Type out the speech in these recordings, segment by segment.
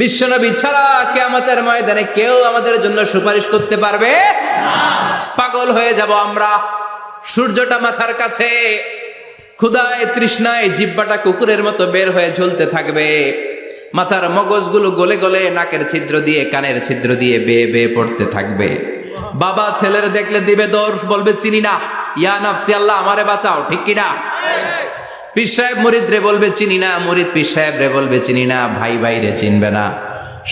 বিশ্বনবী ছাড়া কিয়ামতের ময়দানে কেউ আমাদের জন্য সুপারিশ করতে পারবে না। পাগল হয়ে যাব আমরা। সূর্যটা মাথার কাছে, ক্ষুধায় তৃষ্ণায় জিহ্বাটা কুকুরের মতো বের হয়ে ঝুলতে থাকবে, মাথার মগজগুলো গলে গলে নাকের ছিদ্র দিয়ে কানের ছিদ্র দিয়ে বেয়ে বেয়ে পড়তে থাকবে। বাবা ছেলের দেখলে দিবে দৌড়, বলবে চিনি না, ইয়া নাফসি আল্লাহ আমারে বাঁচাও, ঠিক কিনা? পীর সাহেব মুরিদ রে বলবে চিনি না, মুরিদ পীর সাহেব রে বলবে চিনি না, ভাই ভাই রে চিনবে না।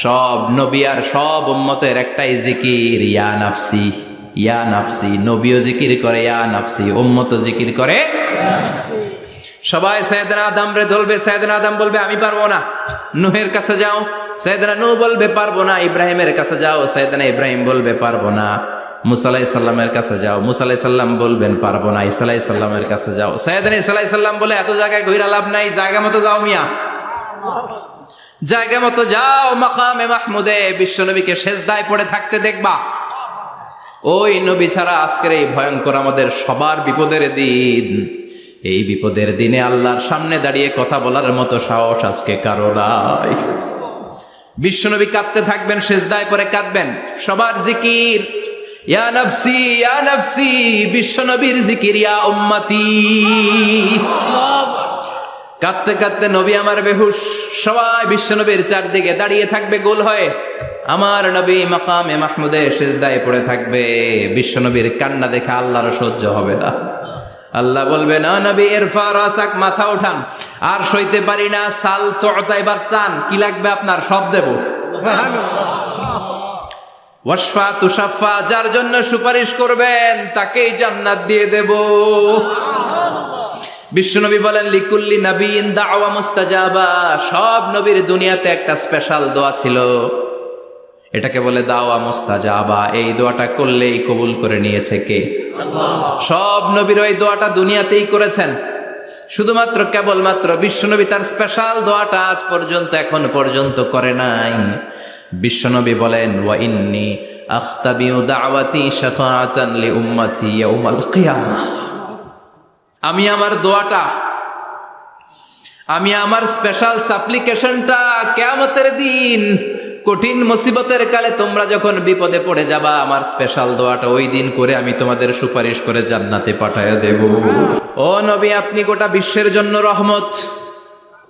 সব নবী আর সব উম্মতের একটাই জিকির, ইয়া নাফসি ইয়া নাফসি। নবীও জিকির করে ইয়া নাফসি, উম্মতও জিকির করে। সবাই সাইয়েদনা আদম রে ধরবে, সাইয়েদনা আদম বলবে আমি পারবো না। নূহের কাছে যাও, সাইয়েদনা নূহ বলবে পারবো না। ইব্রাহিমের কাছে যাও, সাইয়েদনা ইব্রাহিম বলবে পারবো না। মুসা আলাইহিস সালামের কাছে যাও, মুসা আলাইহিস সালাম বলবেন পারবো না। ঈসা আলাইহিস সালামের কাছে যাও, সাইয়েদনা ঈসা আলাইহিস সালাম বলে এত জায়গায় ঘুরে লাভ নাই, জায়গা মতো যাও মিয়া, জায়গা মতো যাও। মাকামে মাহমুদে বিশ্বনবীকে সেজদায় পড়ে থাকতে দেখবা। ওই নবী ছাড়া আজকের এই ভয়ঙ্কর আমাদের সবার বিপদের দিন, এই বিপদের দিনে আল্লাহর সামনে দাঁড়িয়ে কথা বলার মতো সাহস আজকে কারো নাই। বিশ্বনবী কাঁদতে থাকবেন, সেজদায় পড়ে কাঁদবেন। সবার জিকির ইয়া নাফসি ইয়া নাফসি, বিশ্বনবীর জিকির ইয়া উম্মতি। কাঁদতে কাঁদতে নবী আমার বেহুশ, সবাই বিশ্বনবীর চারদিকে দাঁড়িয়ে থাকবে গোল হয়ে। আমার নবী মাকামে মাহমুদে সেজদায় পড়ে থাকবে। বিশ্বনবীর কান্না দেখে আল্লাহর সহ্য হবে না। আল্লাহ বলবে না নবী ইরফা রাসাক, মাথা উঠান, আর সইতে পারি না। সাল তুতা, এবার চান, কি লাগবে আপনার সব দেব। ওয়াশফা তুশাফা, যার জন্য সুপারিশ করবেন তাকেই জান্নাত দিয়ে দেব। বিশ্বনবী বলেন লিকুল্লি নবিয়্যিন দাওয়া মুস্তাজাবা, সব নবীর দুনিয়াতে একটা স্পেশাল দোয়া ছিল, এটাকে বলে দাওয়া মুস্তাজাবা। এই দোয়াটা করলেই কবুল করে নিয়েছে কে? আল্লাহ। সব নবীর ওই দোয়াটা দুনিয়াতেই করেছেন, শুধুমাত্র কেবলমাত্র বিশ্বনবী তার স্পেশাল দোয়াটা আজ পর্যন্ত এখন পর্যন্ত করে নাই। বিশ্বনবী বলেন ওয়া ইন্নী আখতাবিউ দাওয়াতি শাফাআতান লি উম্মতি ইয়াউমাল কিয়ামাহ, আমি আমার দোয়াটা, আমি আমার স্পেশাল সাপ্লিকেশনটা কিয়ামতের দিন কঠিন মুসিবতের কালে তোমরা যখন বিপদে পড়ে যাবা, আমার স্পেশাল দোয়াটা ওই দিন করে আমি তোমাদের সুপারিশ করে জান্নাতে পাঠায়া দেব। ও নবী, আপনি গোটা বিশ্বের জন্য রহমত,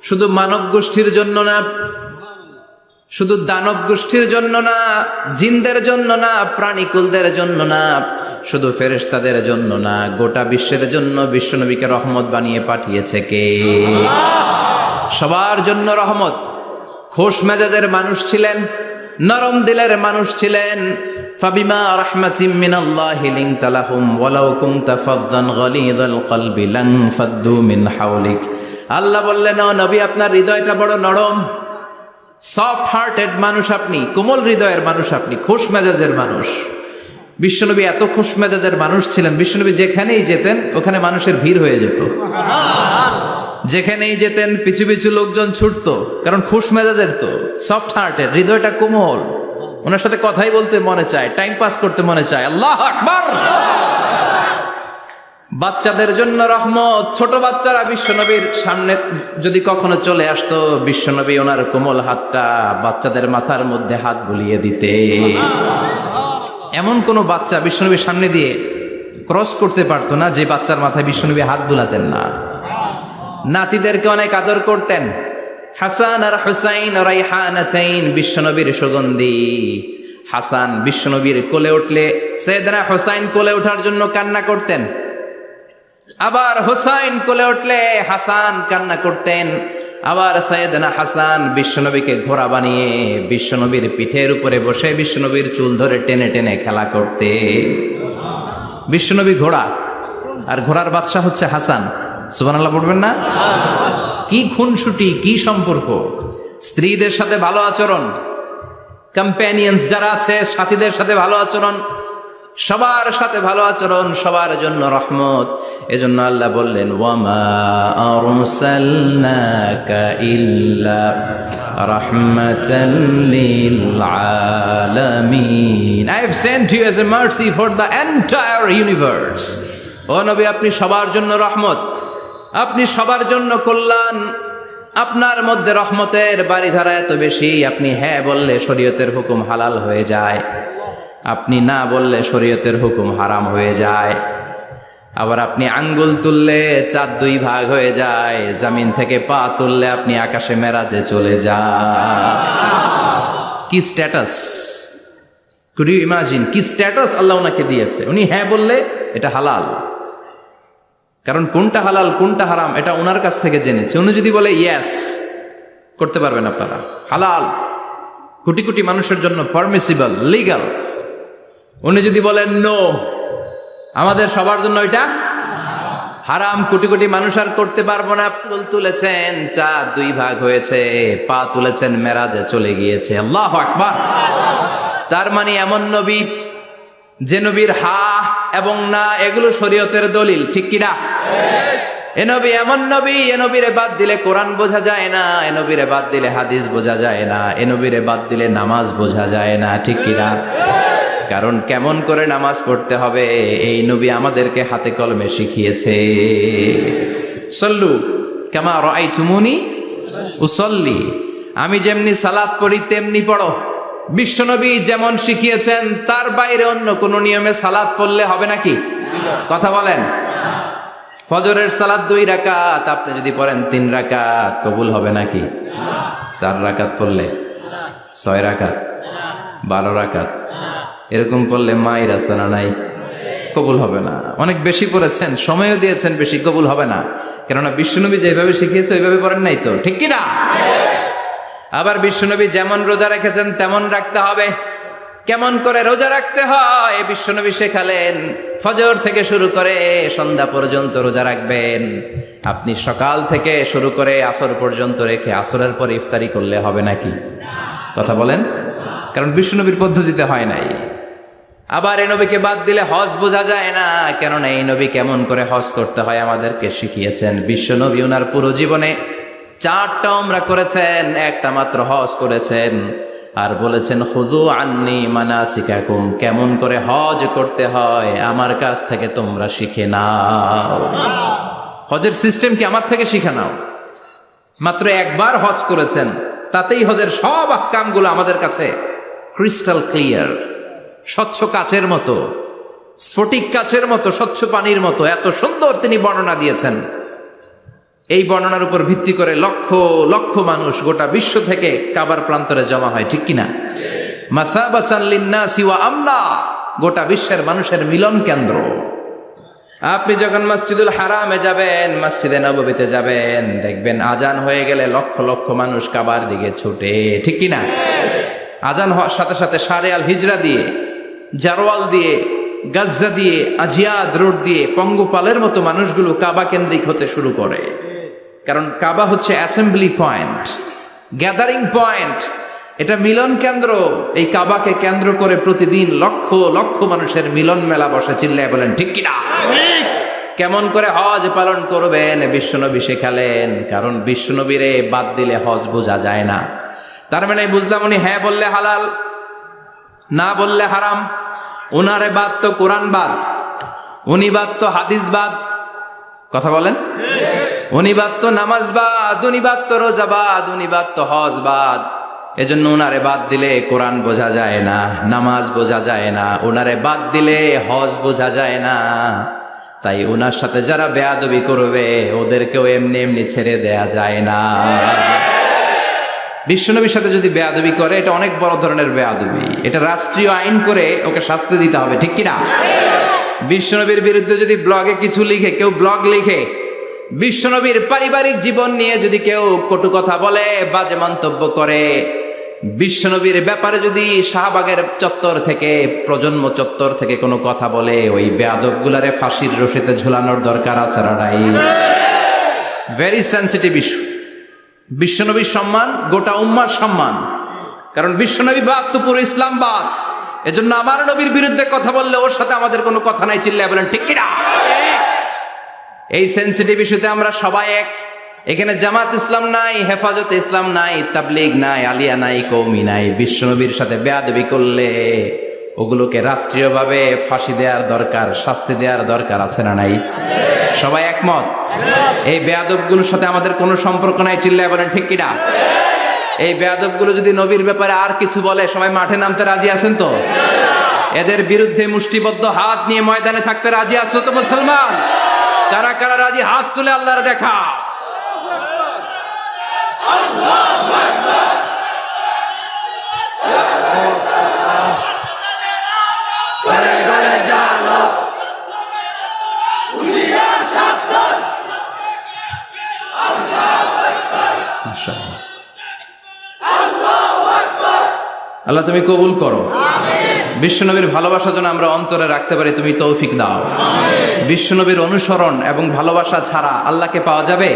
শুধু মানব গোষ্ঠীর জন্য না, শুধু দানব গোষ্ঠীর জন্য না, জিনদের জন্য না, প্রাণীকুলদের জন্য না, শুধু ফেরেশতাদের জন্য না, গোটা বিশ্বের জন্য বিশ্বনবীকে রহমত বানিয়ে পাঠিয়েছে কে? সবার জন্য রহমত। খোশ মেজাজের মানুষ ছিলেন, নরম দিলের মানুষ ছিলেন। ফাবিমা রাহমাতিম মিনাল্লাহি লিনতা লাহুম ওয়ালাউ কুনতা ফাযযান গালিযাল কলবি লানফাদ্দু মিন হাওলিক। আল্লাহ বললেন ও নবী, আপনার হৃদয়টা বড় নরম, সফট হার্টেড মানুষ আপনি, কোমল হৃদয়ের মানুষ আপনি, খোশ মেজাজের মানুষ। বিশ্বনবী এত খোশ মেজাজের মানুষ ছিলেন, বিশ্বনবী যেখানেই যেতেন ওখানে মানুষের ভিড় হয়ে যেত। যেখানেই যেতেন পিছু পিছু লোকজন ছুটতো, কারণ খুশ মেজাজের তো, সফট হার্টের, হৃদয়টা কোমল, ওনার সাথে কথাই বলতে মনে চায়, টাইম পাস করতে মনে চায়। আল্লাহু আকবার। বাচ্চাদের জন্য রহমত। ছোট বাচ্চারা বিশ্বনবীর সামনে যদি কখনো চলে আসতো, বিশ্বনবী ওনার কোমল হাতটা বাচ্চাদের মাথার মধ্যে হাত বুলিয়ে দিতে। এমন কোন বাচ্চা বিশ্বনবীর সামনে দিয়ে ক্রস করতে পারতো না যে বাচ্চার মাথায় বিশ্বনবী হাত বুলাতেন না। নাতিদেরকে অনেক আদর করতেন। হাসান আর হুসাইন রাইহানাতাইন, বিশ্বনবীর সুগন্ধি। হাসান বিশ্বনবীর কোলে উঠলে সাইয়েদনা হুসাইন কোলে ওঠার জন্য কান্না করতেন, আবার হুসাইন কোলে উঠলে হাসান কান্না করতেন। আবার সাইয়েদনা হাসান বিশ্বনবীকে ঘোড়া বানিয়ে বিশ্বনবীর পিঠের উপরে বসে বিশ্বনবীর চুল ধরে টেনে টেনে খেলা করতে। বিশ্বনবী ঘোড়া, আর ঘোড়ার বাদশা হচ্ছে হাসান। সুবহানাল্লাহ পড়বেন না? কি খুনসুটি, কি সম্পর্ক। স্ত্রীদের সাথে ভালো আচরণ, কম্প্যানিয়ন্স যারা আছে সাথীদের সাথে ভালো আচরণ, সবার সাথে ভালো আচরণ, সবার জন্য রহমত। এজন্য আল্লাহ বললেন ওয়ামা আরসালনাকা ইল্লা রাহমাতাল লিল আলামিন, I have sent you as a mercy for the entire universe. ও নবী, আপনি সবার জন্য রহমত, আপনি সবার জন্য কল্যাণ, আপনার মধ্যে রহমতের বাড়িধারা এত বেশি, আপনি হ্যাঁ বললে শরীয়তের হুকুম হালাল হয়ে যায়, আপনি না বললে শরীয়তের হুকুম হারাম হয়ে যায়। আবার আপনি আঙ্গুল তুললে চাঁদ 2 ভাগ হয়ে যায়, জমিন থেকে পা তুললে আপনি আকাশে মেরাজে চলে যান। কি স্ট্যাটাস! কুড ইউ ইমাজিন কি স্ট্যাটাস আল্লাহ ওনাকে দিয়েছে। উনি হ্যাঁ বললে এটা হালাল, কারণ কোনটা হালাল কোনটা হারাম এটা ওনার কাছ থেকে জেনেছে। উনি যদি বলে ইয়েস, করতে পারবেন আপনারা, হালাল, কোটি কোটি মানুষের জন্য পারমিসিবল, লিগাল। উনি যদি বলেন নো, আমাদের সবার জন্য এটা হারাম, কোটি কোটি মানুষ আর করতে পারবো না। আঙ্গুল তুলেছেন চাঁদ 2 ভাগ হয়েছে, পা তুলেছেন মেরাজে চলে গিয়েছে। আল্লাহু আকবার। তার মানে এমন নবী যে নবীর হা এবং না এগুলো শরীয়তের দলিল, ঠিক কিনা? এ নবী এমন নবী, এ নবীরে বাদ দিলে কোরআন বোঝা যায় না, এ নবীরে বাদ দিলে হাদিস বোঝা যায় না, এ নবীরে বাদ দিলে নামাজ বোঝা যায় না, ঠিক কিনা? কারণ কেমন করে নামাজ পড়তে হবে এই নবী আমাদেরকে হাতে কলমে শিখিয়েছে। সল্লু কামা রাআইতুমুনি উসাল্লি, আমি যেমনি সালাত পড়ি তেমনি পড়ো। বিশ্বনবী যেমন শিখিয়েছেন তার বাইরে অন্য কোন নিয়মে সালাত পড়লে হবে নাকি? কথা বলেন। ফজরের সালাত 2 রাকাত, আপনি যদি পড়েন 3 রাকাত, কবুল হবে নাকি? 4 রাকাত পড়লে, 6 রাকাত, 12 রাকাত এরকম পড়লে মায়ের আছে না নাই? কবুল হবে না। অনেক বেশি পড়েছেন, সময়ও দিয়েছেন বেশি, কবুল হবে না। কেননা বিশ্বনবী যেভাবে শিখিয়েছে ওইভাবে পড়েন নাই তো, ঠিক কিনা? আবার বিশ্বনবী যেমন রোজা রেখেছেন তেমন রাখতে হবে। কেমন করে রোজা রাখতে হয় বিশ্বনবী শেখালেন। ফজর থেকে শুরু করে সন্ধ্যা পর্যন্ত রোজা রাখবেন। আপনি সকাল থেকে শুরু করে আসর পর্যন্ত রেখে আসরের পর ইফতারি করলে হবে নাকি? কথা বলেন। কারণ বিশ্বনবীর পদ্ধতিতে হয় নাই। আবার এই নবীকে বাদ দিলে হজ বোঝা যায় না, কেননা এই নবী কেমন করে হজ করতে হয় আমাদেরকে শিখিয়েছেন। বিশ্বনবী ওনার পুরো জীবনে 4টা উমরা করেছেন, একটা মাত্র হজ করেছেন। আর বলেছেন খুযু আন্নী মানাসিকাকুম, কেমন করে হজ করতে হয় আমার কাছ থেকে তোমরা শিখে নাও। হজের সিস্টেম কি আমার থেকে শিখে নাও। মাত্র একবার হজ করেছেন, তাতেই হজের সব আহকামগুলো আমাদের কাছে ক্রিস্টাল ক্লিয়ার, স্বচ্ছ কাচের মতো, স্ফটিক কাচের মতো, স্বচ্ছ পানির মতো এত সুন্দর তিনি বর্ণনা দিয়েছেন। এই বর্ণনার উপর ভিত্তি করে লক্ষ লক্ষ মানুষ গোটা বিশ্ব থেকে কাবার প্রান্তরে জমা হয়, ঠিক কিনা? মাসাবাতান লিন্নাসি ওয়া আমনা, গোটা বিশ্বের মানুষের মিলন কেন্দ্র। আপনি যখন মসজিদুল হারামে যাবেন, মসজিদে নববীতে যাবেন, দেখবেন আজান হয়ে গেলে লক্ষ লক্ষ মানুষ কাবার দিকে ছুটে, ঠিক কিনা? আজান হওয়ার সাথে সাথে শারে আল হিজরা দিয়ে, জারওয়াল দিয়ে, গাজ্জা দিয়ে, আজিয়াদ রোড দিয়ে পঙ্গপালের মতো মানুষগুলো কাবা কেন্দ্রিক হতে শুরু করে। কারণ কাবা হচ্ছে অ্যাসেম্বলি পয়েন্ট, গ্যাদারিং পয়েন্ট, এটা মিলন কেন্দ্র। এই কাবাকে কেন্দ্র করে প্রতিদিন লক্ষ লক্ষ মানুষের মিলন মেলা বসে। চিল্লায় বলেন ঠিক কিনা? কেমন করে হজ পালন করবেন বিশ্বনবী শেখালেন। কারণ বিশ্বনবীরে বাদ দিলে হজ বোঝা যায় না। তার মানে বুঝলাম উনি হ্যাঁ বললে হালাল, না বললে হারাম। উনারে বাদ তো কোরআন বাদ, উনি বাদ তো হাদিস বাদ। কথা বলেন। উনি বাদ তো নামাজ বাদ, উনি বাদ তো রোজা বাদ, উনি বাদ তো হজ বাদ। এজন্য উনারে বাদ দিলে কোরআন বোঝা যায় না, নামাজ বোঝা যায় না, উনারে বাদ দিলে হজ বোঝা যায় না। তাই উনার সাথে যারা বেয়াদবি করবে ওদেরকেও এমনি এমনি ছেড়ে দেয়া যায় না। বিশ্বনবীর সাথে যদি বেয়াদবি করে এটা অনেক বড় ধরনের বেয়াদবি, এটা রাষ্ট্রীয় আইন করে ওকে শাস্তি দিতে হবে, ঠিক কিনা? বিশ্বনবীর বিরুদ্ধে যদি ব্লগে কিছু লিখে, কেউ ব্লগ লিখে, বিশ্বনবীর পারিবারিক জীবন নিয়ে যদি কেউ কটু কথা বলে, বাজে মন্তব্য করে, বিশ্বনবীর ব্যাপারে যদি শাহবাগের চত্বর থেকে, প্রজন্ম চত্বর থেকে কোনো কথা বলে, ওই বেয়াদব গুলারে ফাঁসির রশিতে ঝুলানোর দরকার আছে না নাই? Very sensitive issue. বিশ্বনবীর সম্মান গোটা উম্মার সম্মান। কারণ বিশ্বনবী বাদ তো পুরো ইসলাম বাদ। এজন্য আমার নবীর বিরুদ্ধে কথা বললে ওর সাথে আমাদের কোনো কথা নাই। চিল্লায় বলেন ঠিক কিনা? এই সেন্সিটিভ ইস্যুতে আমরা সবাই এক। এখানে জামাত ইসলাম নাই, হেফাজত ইসলাম নাই, তাবলিগ নাই, আলিয়া নাই, কওমি নাই। বিশ্বনবীর সাথে বেয়াদবি করলে ওগুলোকে রাষ্ট্রীয়ভাবে ফাঁসি দেওয়ার দরকার, শাস্তি দেওয়ার দরকার আছে না নাই? সবাই একমত? এই বেয়াদবগুলোর সাথে আমাদের কোনো সম্পর্ক নাই, চিল্লায় বলেন ঠিক কিনা? এই বেয়াদবগুলো যদি নবীর ব্যাপারে আর কিছু বলে সবাই মাঠে নামতে রাজি আছেন তো? এদের বিরুদ্ধে মুষ্টিবদ্ধ হাত নিয়ে ময়দানে থাকতে রাজি আছো তো মুসলমান? কারা কারা রাজি হাত তুলে আল্লাহর দেখা? আল্লাহ তুমি কবুল করো। বিশ্বনবীর ভালোবাসা যেন আমরা অন্তরে রাখতে পারি, তুমি তৌফিক দাও। বিশ্বনবীর অনুসরণ এবং ভালোবাসা ছাড়া আল্লাহকে পাওয়া যাবে?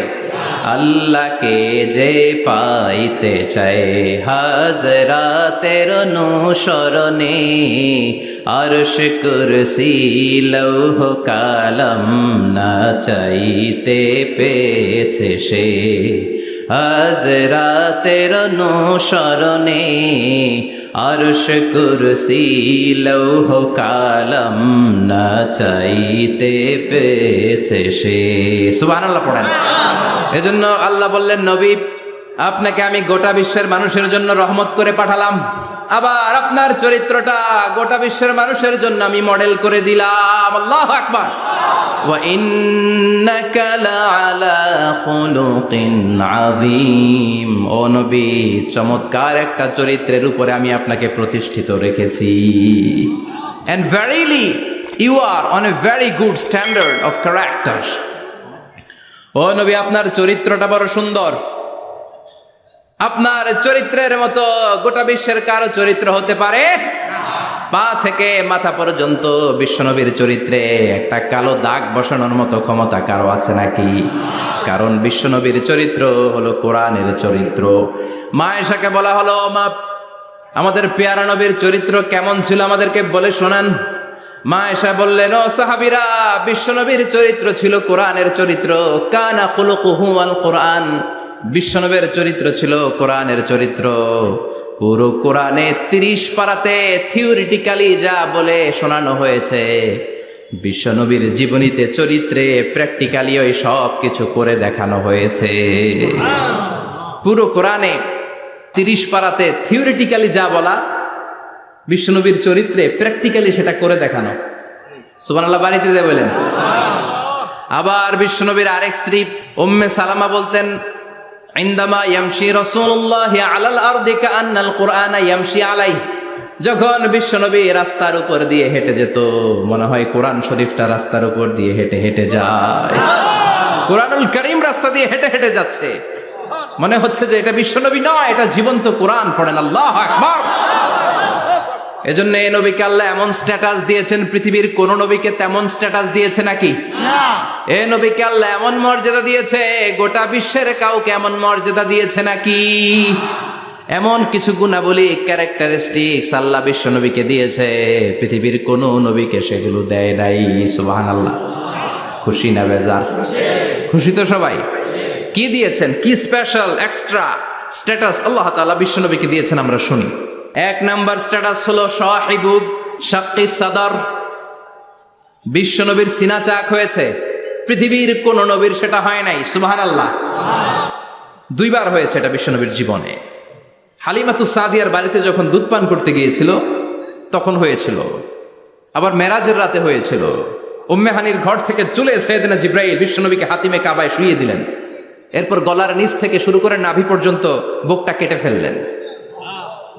আল্লাহকে যে পাইতে চায় হাজরাতের অনুসরণে, আরশ কুরসি লৌহ কালাম না চাইতে পেয়েছে সে, হাজরাতের অনুসরণে আরশ কুরসি লৌহ কালাম না চাইতে পেয়েছে সে। সুবহানাল্লাহ পড়েন। এজন্য আল্লাহ বললেন, নবী আপনাকে আমি গোটা বিশ্বের মানুষের জন্য রহমত করে পাঠালাম, আবার আপনার চরিত্রটা গোটা বিশ্বের মানুষের জন্য আমি মডেল করে দিলাম। আল্লাহু আকবার। ওয়া ইন্নাকা লাআলা খুলুকিন আযীম। ও নবী, চমৎকার একটা চরিত্রের উপরে আমি আপনাকে প্রতিষ্ঠিত রেখেছি। And verily you are on a very good standard of character. ও নবী, আপনার চরিত্রটা বড় সুন্দর। আপনার চরিত্রের মতো গোটা বিশ্বের কারো চরিত্র হতে পারে? পা থেকে মাথা পর্যন্ত বিশ্বনবীর চরিত্রে একটা কালো দাগ বসানোর মতো ক্ষমতা কারো আছে নাকি? কারণ বিশ্বনবীর চরিত্র হলো কোরআনের চরিত্র। মা আয়েশাকে বলা হলো, মা আমাদের পেয়ারা নবীর চরিত্র কেমন ছিল আমাদেরকে বলে শোনান। মা আয়েশা বললেন, ও সাহাবীরা, বিশ্বনবীর চরিত্র ছিল কোরআনের চরিত্র। কানা খুলুকুহু আল কোরআন। বিশ্বনবীর চরিত্র ছিল কোরআনের চরিত্র। পুরো কোরআনে 30 পারাতে থিওরিটিক্যালি যা বলে শোনানো হয়েছে, বিশ্বনবীর জীবনীতে চরিত্রে প্র্যাকটিক্যালি ওই সব কিছু করে দেখানো হয়েছে। পুরো কোরআনে 30 পারাতে থিওরিটিক্যালি যা বলা, বিশ্বনবীর চরিত্রে প্র্যাকটিক্যালি সেটা করে দেখানো। সুবহানাল্লাহ বাড়িতে যে বলেন। আবার বিশ্বনবীর আরেক স্ত্রী উম্মে সালামা বলতেন, ইনদামা ইয়ামশি রাসূলুল্লাহ আলাল আরদি কাআন্নাল কুরআনা ইয়ামশি আলাইহি। যখন বিশ্বনবী রাস্তার উপর দিয়ে হেঁটে যেত, মনে হয় কোরআন শরীফটা রাস্তার উপর দিয়ে হেঁটে হেঁটে যায়। কোরআনুল কারীম রাস্তা দিয়ে হেঁটে হেঁটে যাচ্ছে, মনে হচ্ছে যে এটা বিশ্বনবী নয়, এটা জীবন্ত কোরআন। পড়েন আল্লাহু আকবার। এজন্য এই নবীকে আল্লাহ এমন স্ট্যাটাস দিয়েছেন, পৃথিবীর কোন নবীকে তেমন স্ট্যাটাস দিয়েছে নাকি? এই নবীকে আল্লাহ এমন মর্যাদা দিয়েছে, গোটা বিশ্বের কাউকে এমন মর্যাদা দিয়েছে নাকি? এমন কিছু গুণাবলী, ক্যারেক্টারিস্টিক্স আল্লাহ বিশ্ব নবীকে দিয়েছে, পৃথিবীর কোন নবীকে সেগুলো দেয় নাই। সুবহানাল্লাহ। খুশি না বেজার? খুশি তো সবাই। কি দিয়েছেন, কি স্পেশাল এক্সট্রা স্ট্যাটাস আল্লাহ তাআলা বিশ্ব নবীকে দিয়েছেন আমরা শুনি। এক নাম্বার স্ট্যাটাস হলো সাহিবু শাক্কি সাদর। বিশ্ব নবীর সিনা চাক হয়েছে, পৃথিবীর কোন নবীর সেটা হয় নাই। সুবহানাল্লাহ। 2 বার হয়েছে এটা বিশ্ব নবীর জীবনে। হালিমাতুস সাদিয়ার বাড়িতে যখন দুধ পান করতে গিয়েছিল তখন হয়েছিল, আবার মেরাজের রাতে হয়েছিল। উম্মে হানির ঘর থেকে চলে সাইয়েদনা জিবরাইল বিশ্বনবীকে হাতিমে কাবায় শুইয়ে দিলেন। এরপর গলার নিচ থেকে শুরু করে নাভি পর্যন্ত বুকটা কেটে ফেললেন,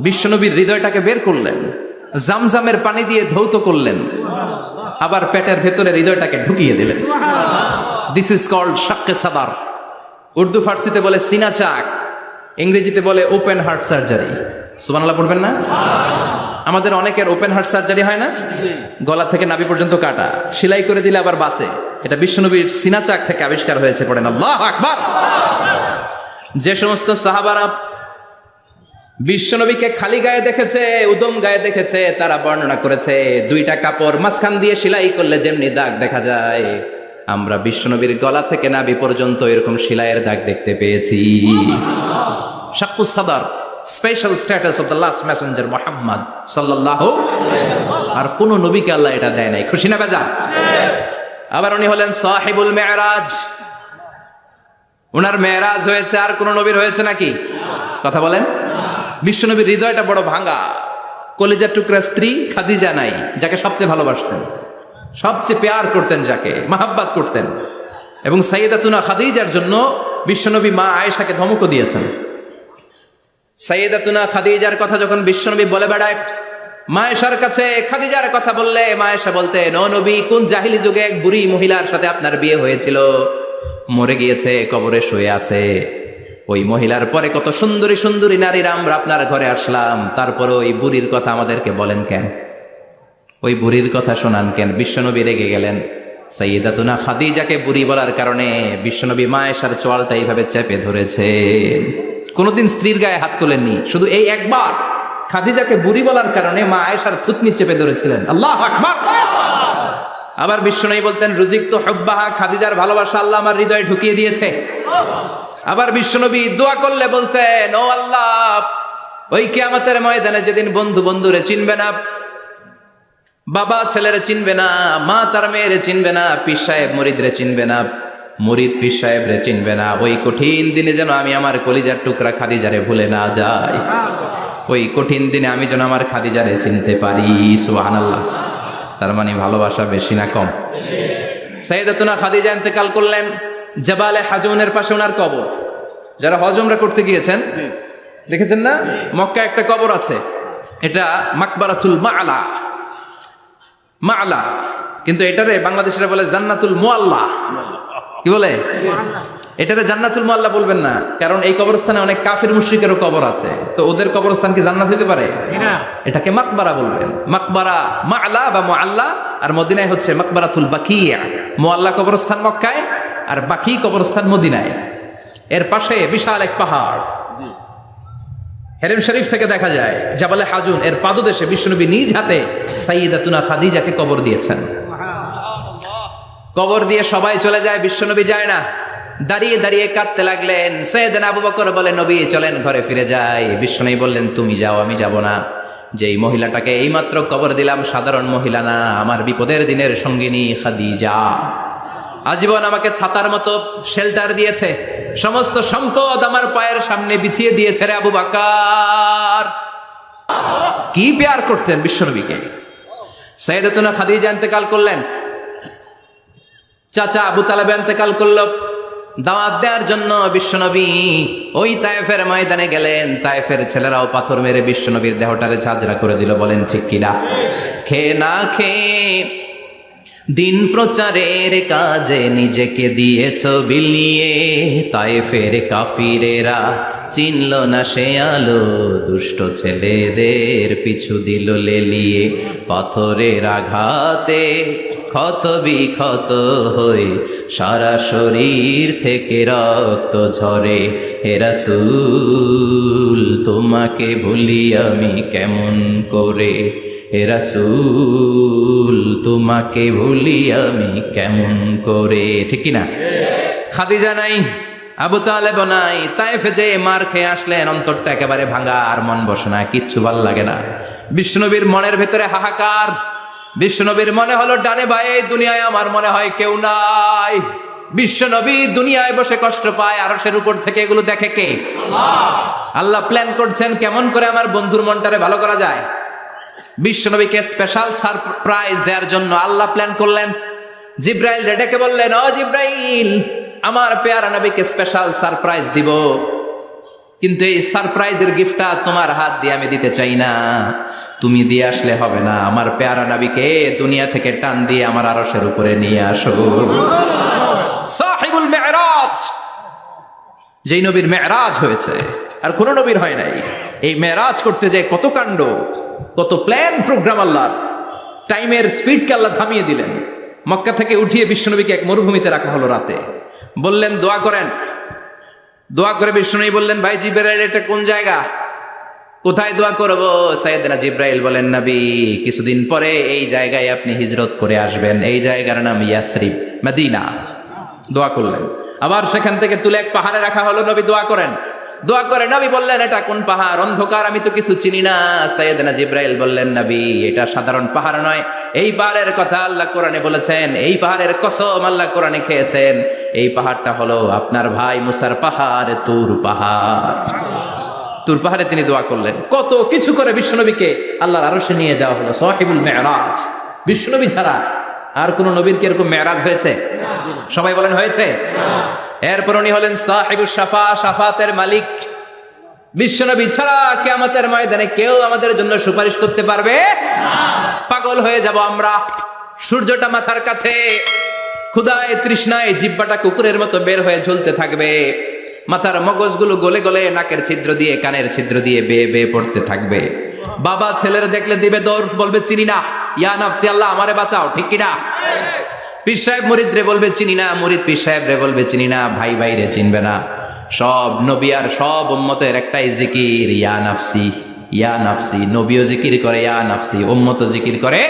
বিশ্বনবীর হৃদয়টাকে বের করলেন, জামজামের পানি দিয়ে ধৌত করলেন, আবার পেটের ভেতরে হৃদয়টাকে ঢুকিয়ে দিলেন। দিস ইজ কল্ড শাক্কে সাদার। উর্দু ফার্সিতে বলে সিনা চাক, ইংরেজিতে বলে ওপেন হার্ট সার্জারি। সুবহানাল্লাহ পড়বেন না? আমাদের অনেকের ওপেন হার্ট সার্জারি হয় না, গলা থেকে নাভি পর্যন্ত কাটা, সেলাই করে দিলে আবার বাঁচে। এটা বিশ্বনবীর সিনা চাক থেকে আবিষ্কার হয়েছে। পড়েন আল্লাহু আকবার। যে সমস্ত সাহাবারা বিশ্বনবীকে খালি গায়ে দেখেছে, উদম গায়ে দেখেছে, তারা বর্ণনা করেছে 2টা কাপড় মাঝখান দিয়ে সেলাই করলে যেমনি দাগ দেখা যায়, আমরা বিশ্বনবীর গলা থেকে নাভি পর্যন্ত এরকম সেলাইয়ের দাগ দেখতে পেয়েছি। শাক্কুস সাদর, special status of the last Messenger Muhammad সাল্লাল্লাহু, আর কোন নবীকে আল্লাহ এটা দেয় নাই। খুশি না বেজা? আবার উনি হলেন সাহিবুল মেরাজ, ওনার মেরাজ হয়েছে, আর কোন নবীর হয়েছে নাকি? কথা বলেন। বিশ্বনবীর হৃদয়টা বড় ভাঙা, কলিজার টুকরা স্ত্রী খাদিজা নাই, যাকে সবচেয়ে ভালোবাসতেন, সবচেয়ে প্যার করতেন, যাকে মাহাব্বাত করতেন। এবং সাইয়েদাতুনা খাদিজার জন্য বিশ্বনবী মা আয়েশাকে ধমকও দিয়েছেন। সাইয়েদাতুনা খাদিজার কথা যখন বিশ্বনবী বলে বেড়ায় মা আয়েশার কাছে, খাদিজার কথা বললে মা আয়েশা বলতেন, ও নবী, কোন জাহিলি যুগে এক বুড়ি মহিলার সাথে আপনার বিয়ে হয়েছিল, মরে গিয়েছে, কবরে শুয়ে আছে। ওই মহিলার পরে কত সুন্দরী সুন্দরী নারীরা আমরা আপনার ঘরে আসলাম, তারপরে ওই বুড়ির কথা আমাদেরকে বলেন কেন? ওই বুড়ির কথা শোনান কেন? বিশ্বনবী রেগে গেলেন। সাইয়েদাতুনা খাদিজাকে বুড়ি বলার কারণে বিশ্বনবী মা আয়েশার চোয়ালটা এইভাবে চেপে ধরেছে। কোনোদিন স্ত্রীর গায়ে হাত তোলেননি, শুধু এই একবার খাদিজাকে বুড়ি বলার কারণে মা আয়েশার থুতনি চেপে ধরেছিলেন। আল্লাহু আকবার। আবার বিশ্বনবী বলতেন, রুজিকতু হুব্বাহা, খাদিজার ভালোবাসা আল্লাহ আমার হৃদয়ে ঢুকিয়ে দিয়েছে। আবার বিশ্বনবী দোয়া করলে বলতেন, ও আল্লাহ, ওই কিয়ামতের ময়দানে যেদিন বন্ধু বন্ধুরে চিনবে না, বাবা ছেলেরে চিনবে না, মা তার মেয়েরে চিনবে না, পীর সাহেব মুরিদরে চিনবে না, মুরিদ পীর সাহেবরে চিনবে না, ওই কঠিন দিনে যেন আমি আমার কলিজার টুকরা খাদিজারে ভুলে না যাই। ওই কঠিন দিনে আমি যেন আমার খাদিজারে চিনতে পারি। সুবহানাল্লাহ। তার মানে ভালোবাসা বেশি না কম? সাইয়েদাতুনা খাদিজা ইন্তেকাল করলেন, জাবালে হাজুনের পাশে ওনার কবর। যারা হজ উমরা করতে গিয়েছেন দেখেছেন না, মক্কা একটা কবর আছে, এটা মাকবারাতুল মা'লা, মা'লা, কিন্তু এটারে বাংলাদেশিরা বলে জান্নাতুল মুআল্লা। কি বলে? এটারে জান্নাতুল মুআল্লা বলবেন না, কারণ এই কবরস্থানে অনেক কাফির মুশরিকেরও কবর আছে, তো ওদের কবরস্থান কি জান্নাত হতে পারে? এটাকে মাকবারা বলবেন। মাকবারা মা'লা বা মুআল্লা, আর মদিনায় হচ্ছে মাকবারাতুল বাকিয়া। মুআল্লা কবরস্থান মক্কায়, আর বাকি কবরস্থান মদিনায়। এর পাশে বিশাল এক পাহাড়, হেরেম শরীফ থেকে দেখা যায় জাবালে হাজুন, এর পাদদেশে বিশ্বনবী নিজ হাতে সাইয়েদাতুনা খাদিজাকে কবর দিয়েছেন। কবর দিয়ে সবাই চলে যায়, বিশ্বনবী যায় না, দাঁড়িয়ে দাঁড়িয়ে কাঁদতে লাগলেন। সাইয়েদনা আবু বকর বলে, নবী চলেন ঘরে ফিরে যাই। বিশ্বনবী বললেন, তুমি যাও, আমি যাব না। যেই মহিলাটাকে এইমাত্র কবর দিলাম সাধারণ মহিলা না, আমার বিপদের দিনের সঙ্গিনী খাদিজা। আজীবন আমাকে ছাতার মতো শেল্টার দিয়েছে, সমস্ত সম্পদ আমার পায়ের সামনে বিছিয়ে দিয়েছে রে আবু বকর। কি প্যার করতেন বিশ্বনবীকে। সাইয়েদাতুনা খাদিজা ইন্তেকাল করলেন, চাচা আবু তালেব ইন্তেকাল করল। দাওয়াত দেওয়ার জন্য বিশ্বনবী ওই তায়েফের ময়দানে গেলেন। তায়েফের ছেলেরাও পাথর মেরে বিশ্বনবীর দেহটারে ঝাঁঝরা করে দিল। বলেন ঠিক কিনা? খেয়ে না খেয়ে দিন প্রচারের কাজে নিজেকে দিয়েছ বিলিয়ে, তায়েফের কাফিরেরা চিনল না সে আলো, দুষ্ট ছেলেদের পিছু দিল লেলিয়ে। পাথরের আঘাতে ক্ষত বিক্ষত হয়ে সারা শরীর থেকে রক্ত ঝরে। হে রাসূল, তোমাকে ভুলি আমি কেমন করে? হে রাসূল, তোমাকে ভুলি আমি কেমন করে? ঠিক না? খাদিজা নাই, আবু তালেব নাই, তায়েফে যে মার খেয়ে আসলেন, অন্তরটা একেবারে ভাঙা, আর মন বসে না, কিচ্ছু ভাল লাগে না। বিশ্বনবীর মনের ভেতরে হাহাকার। বিশ্বনবীর মনে হলো, ডানে বায়ে দুনিয়ায় আমার মনে হয় কেউ নাই। বিশ্বনবী দুনিয়ায় বসে কষ্ট পায়, আরশের উপর থেকে এগুলো দেখে কে? আল্লাহ প্ল্যান করছেন কেমন করে আমার বন্ধুর মনটারে ভালো করা যায়। বিশ্বনবীকে স্পেশাল সারপ্রাইজ দেওয়ার জন্য আল্লাহ প্ল্যান করলেন। জিব্রাইল ডেকে বললেন, ও জিব্রাইল, আমার পেয়ারা নবীকে স্পেশাল সারপ্রাইজ দিব, কিন্তু এই সারপ্রাইজের গিফটটা তোমার হাত দিয়ে আমি দিতে চাই না, তুমি দিয়ে আসলে হবে না। আমার পেয়ারা নবীকে দুনিয়া থেকে টান দিয়ে আমার আরশের উপরে নিয়ে আসো। সাহিবুল মেরাজ, যেই নবীর মেরাজ হয়েছে আর কোন নবীর হয় নাই। এই মেরাজ করতে যে কত কাণ্ড, কত প্ল্যান প্রোগ্রাম আল্লাহর। টাইমের স্পিডকে আল্লাহ থামিয়ে দিলেন। মক্কা থেকে উঠিয়ে বিশ্বনবীকে এক মরুভূমিতে রাখা হলো রাতে। বললেন দোয়া করেন। দোয়া করে বিশ্বনবী বললেন, ভাই জিব্রাইল, এটা কোন জায়গা, কোথায় দোয়া করব? সাইয়েদনা জিব্রাইল বলেন, নবী কিছুদিন পরে এই জায়গায় আপনি হিজরত করে আসবেন, এই জায়গার নাম ইয়াসরিব, মদিনা। দোয়া করলেন। আবার সেখান থেকে তুলে এক পাহাড়ে রাখা হলো, নবী দোয়া করেন। দোয়া করে নবী বললেন, এটা কোন পাহাড়? অন্ধকার, আমি তো কিছু চিনি না। সাইয়েদনা জিব্রাইল বললেন, নবী এটা সাধারণ পাহাড় নয়, এই পাহাড়ের কথা আল্লাহ কোরআনে বলেছেন, এই পাহাড়ের কসম আল্লাহ কোরআনে খেয়েছেন। এই পাহাড়টা হলো আপনার ভাই মুসার পাহাড়, তুর পাহাড়। তুর পাহাড়ে তিনি দোয়া করলেন। কত কিছু করে বিশ্বনবীকে আল্লাহর আরশে নিয়ে যাওয়া হলো, সাহিবুল মেরাজ। বিশ্বনবী ছাড়া আর কোন নবীর কি এরকম মেরাজ হয়েছে? সবাই বলেন হয়েছে। এরপর উনি হলেন সাহিবুস শাফা, শাফাতের মালিক। বিশ্বনবী ছাড়া কিয়ামতের ময়দানে কেউ আমাদের জন্য সুপারিশ করতে পারবে না। পাগল হয়ে যাব আমরা। সূর্যটা মাথার কাছে, ক্ষুধায় তৃষ্ণায় জিহ্বাটা কুকুরের মতো বের হয়ে ঝুলতে থাকবে। মাথার মগজগুলো গলে গলে নাকের ছিদ্র দিয়ে কানের ছিদ্র দিয়ে বেয়ে বেয়ে পড়তে থাকবে। বাবা ছেলের দেখলে দিবে দৌড়, বলবে চিনি না, ইয়া নাফসি আল্লাহ আমারে বাঁচাও, ঠিক কিনা? পীর সাহেব মুরিদ রে বলবে চিনি না, মুরিদ পীর সাহেব রে বলবে চিনি না, ভাই ভাই রে চিনবে না। সব নবী আর সব উম্মতের একটাই জিকির, ইয়া নাফসি ইয়া নাফসি। নবীও জিকির করে ইয়া নাফসি, উম্মতও জিকির করে।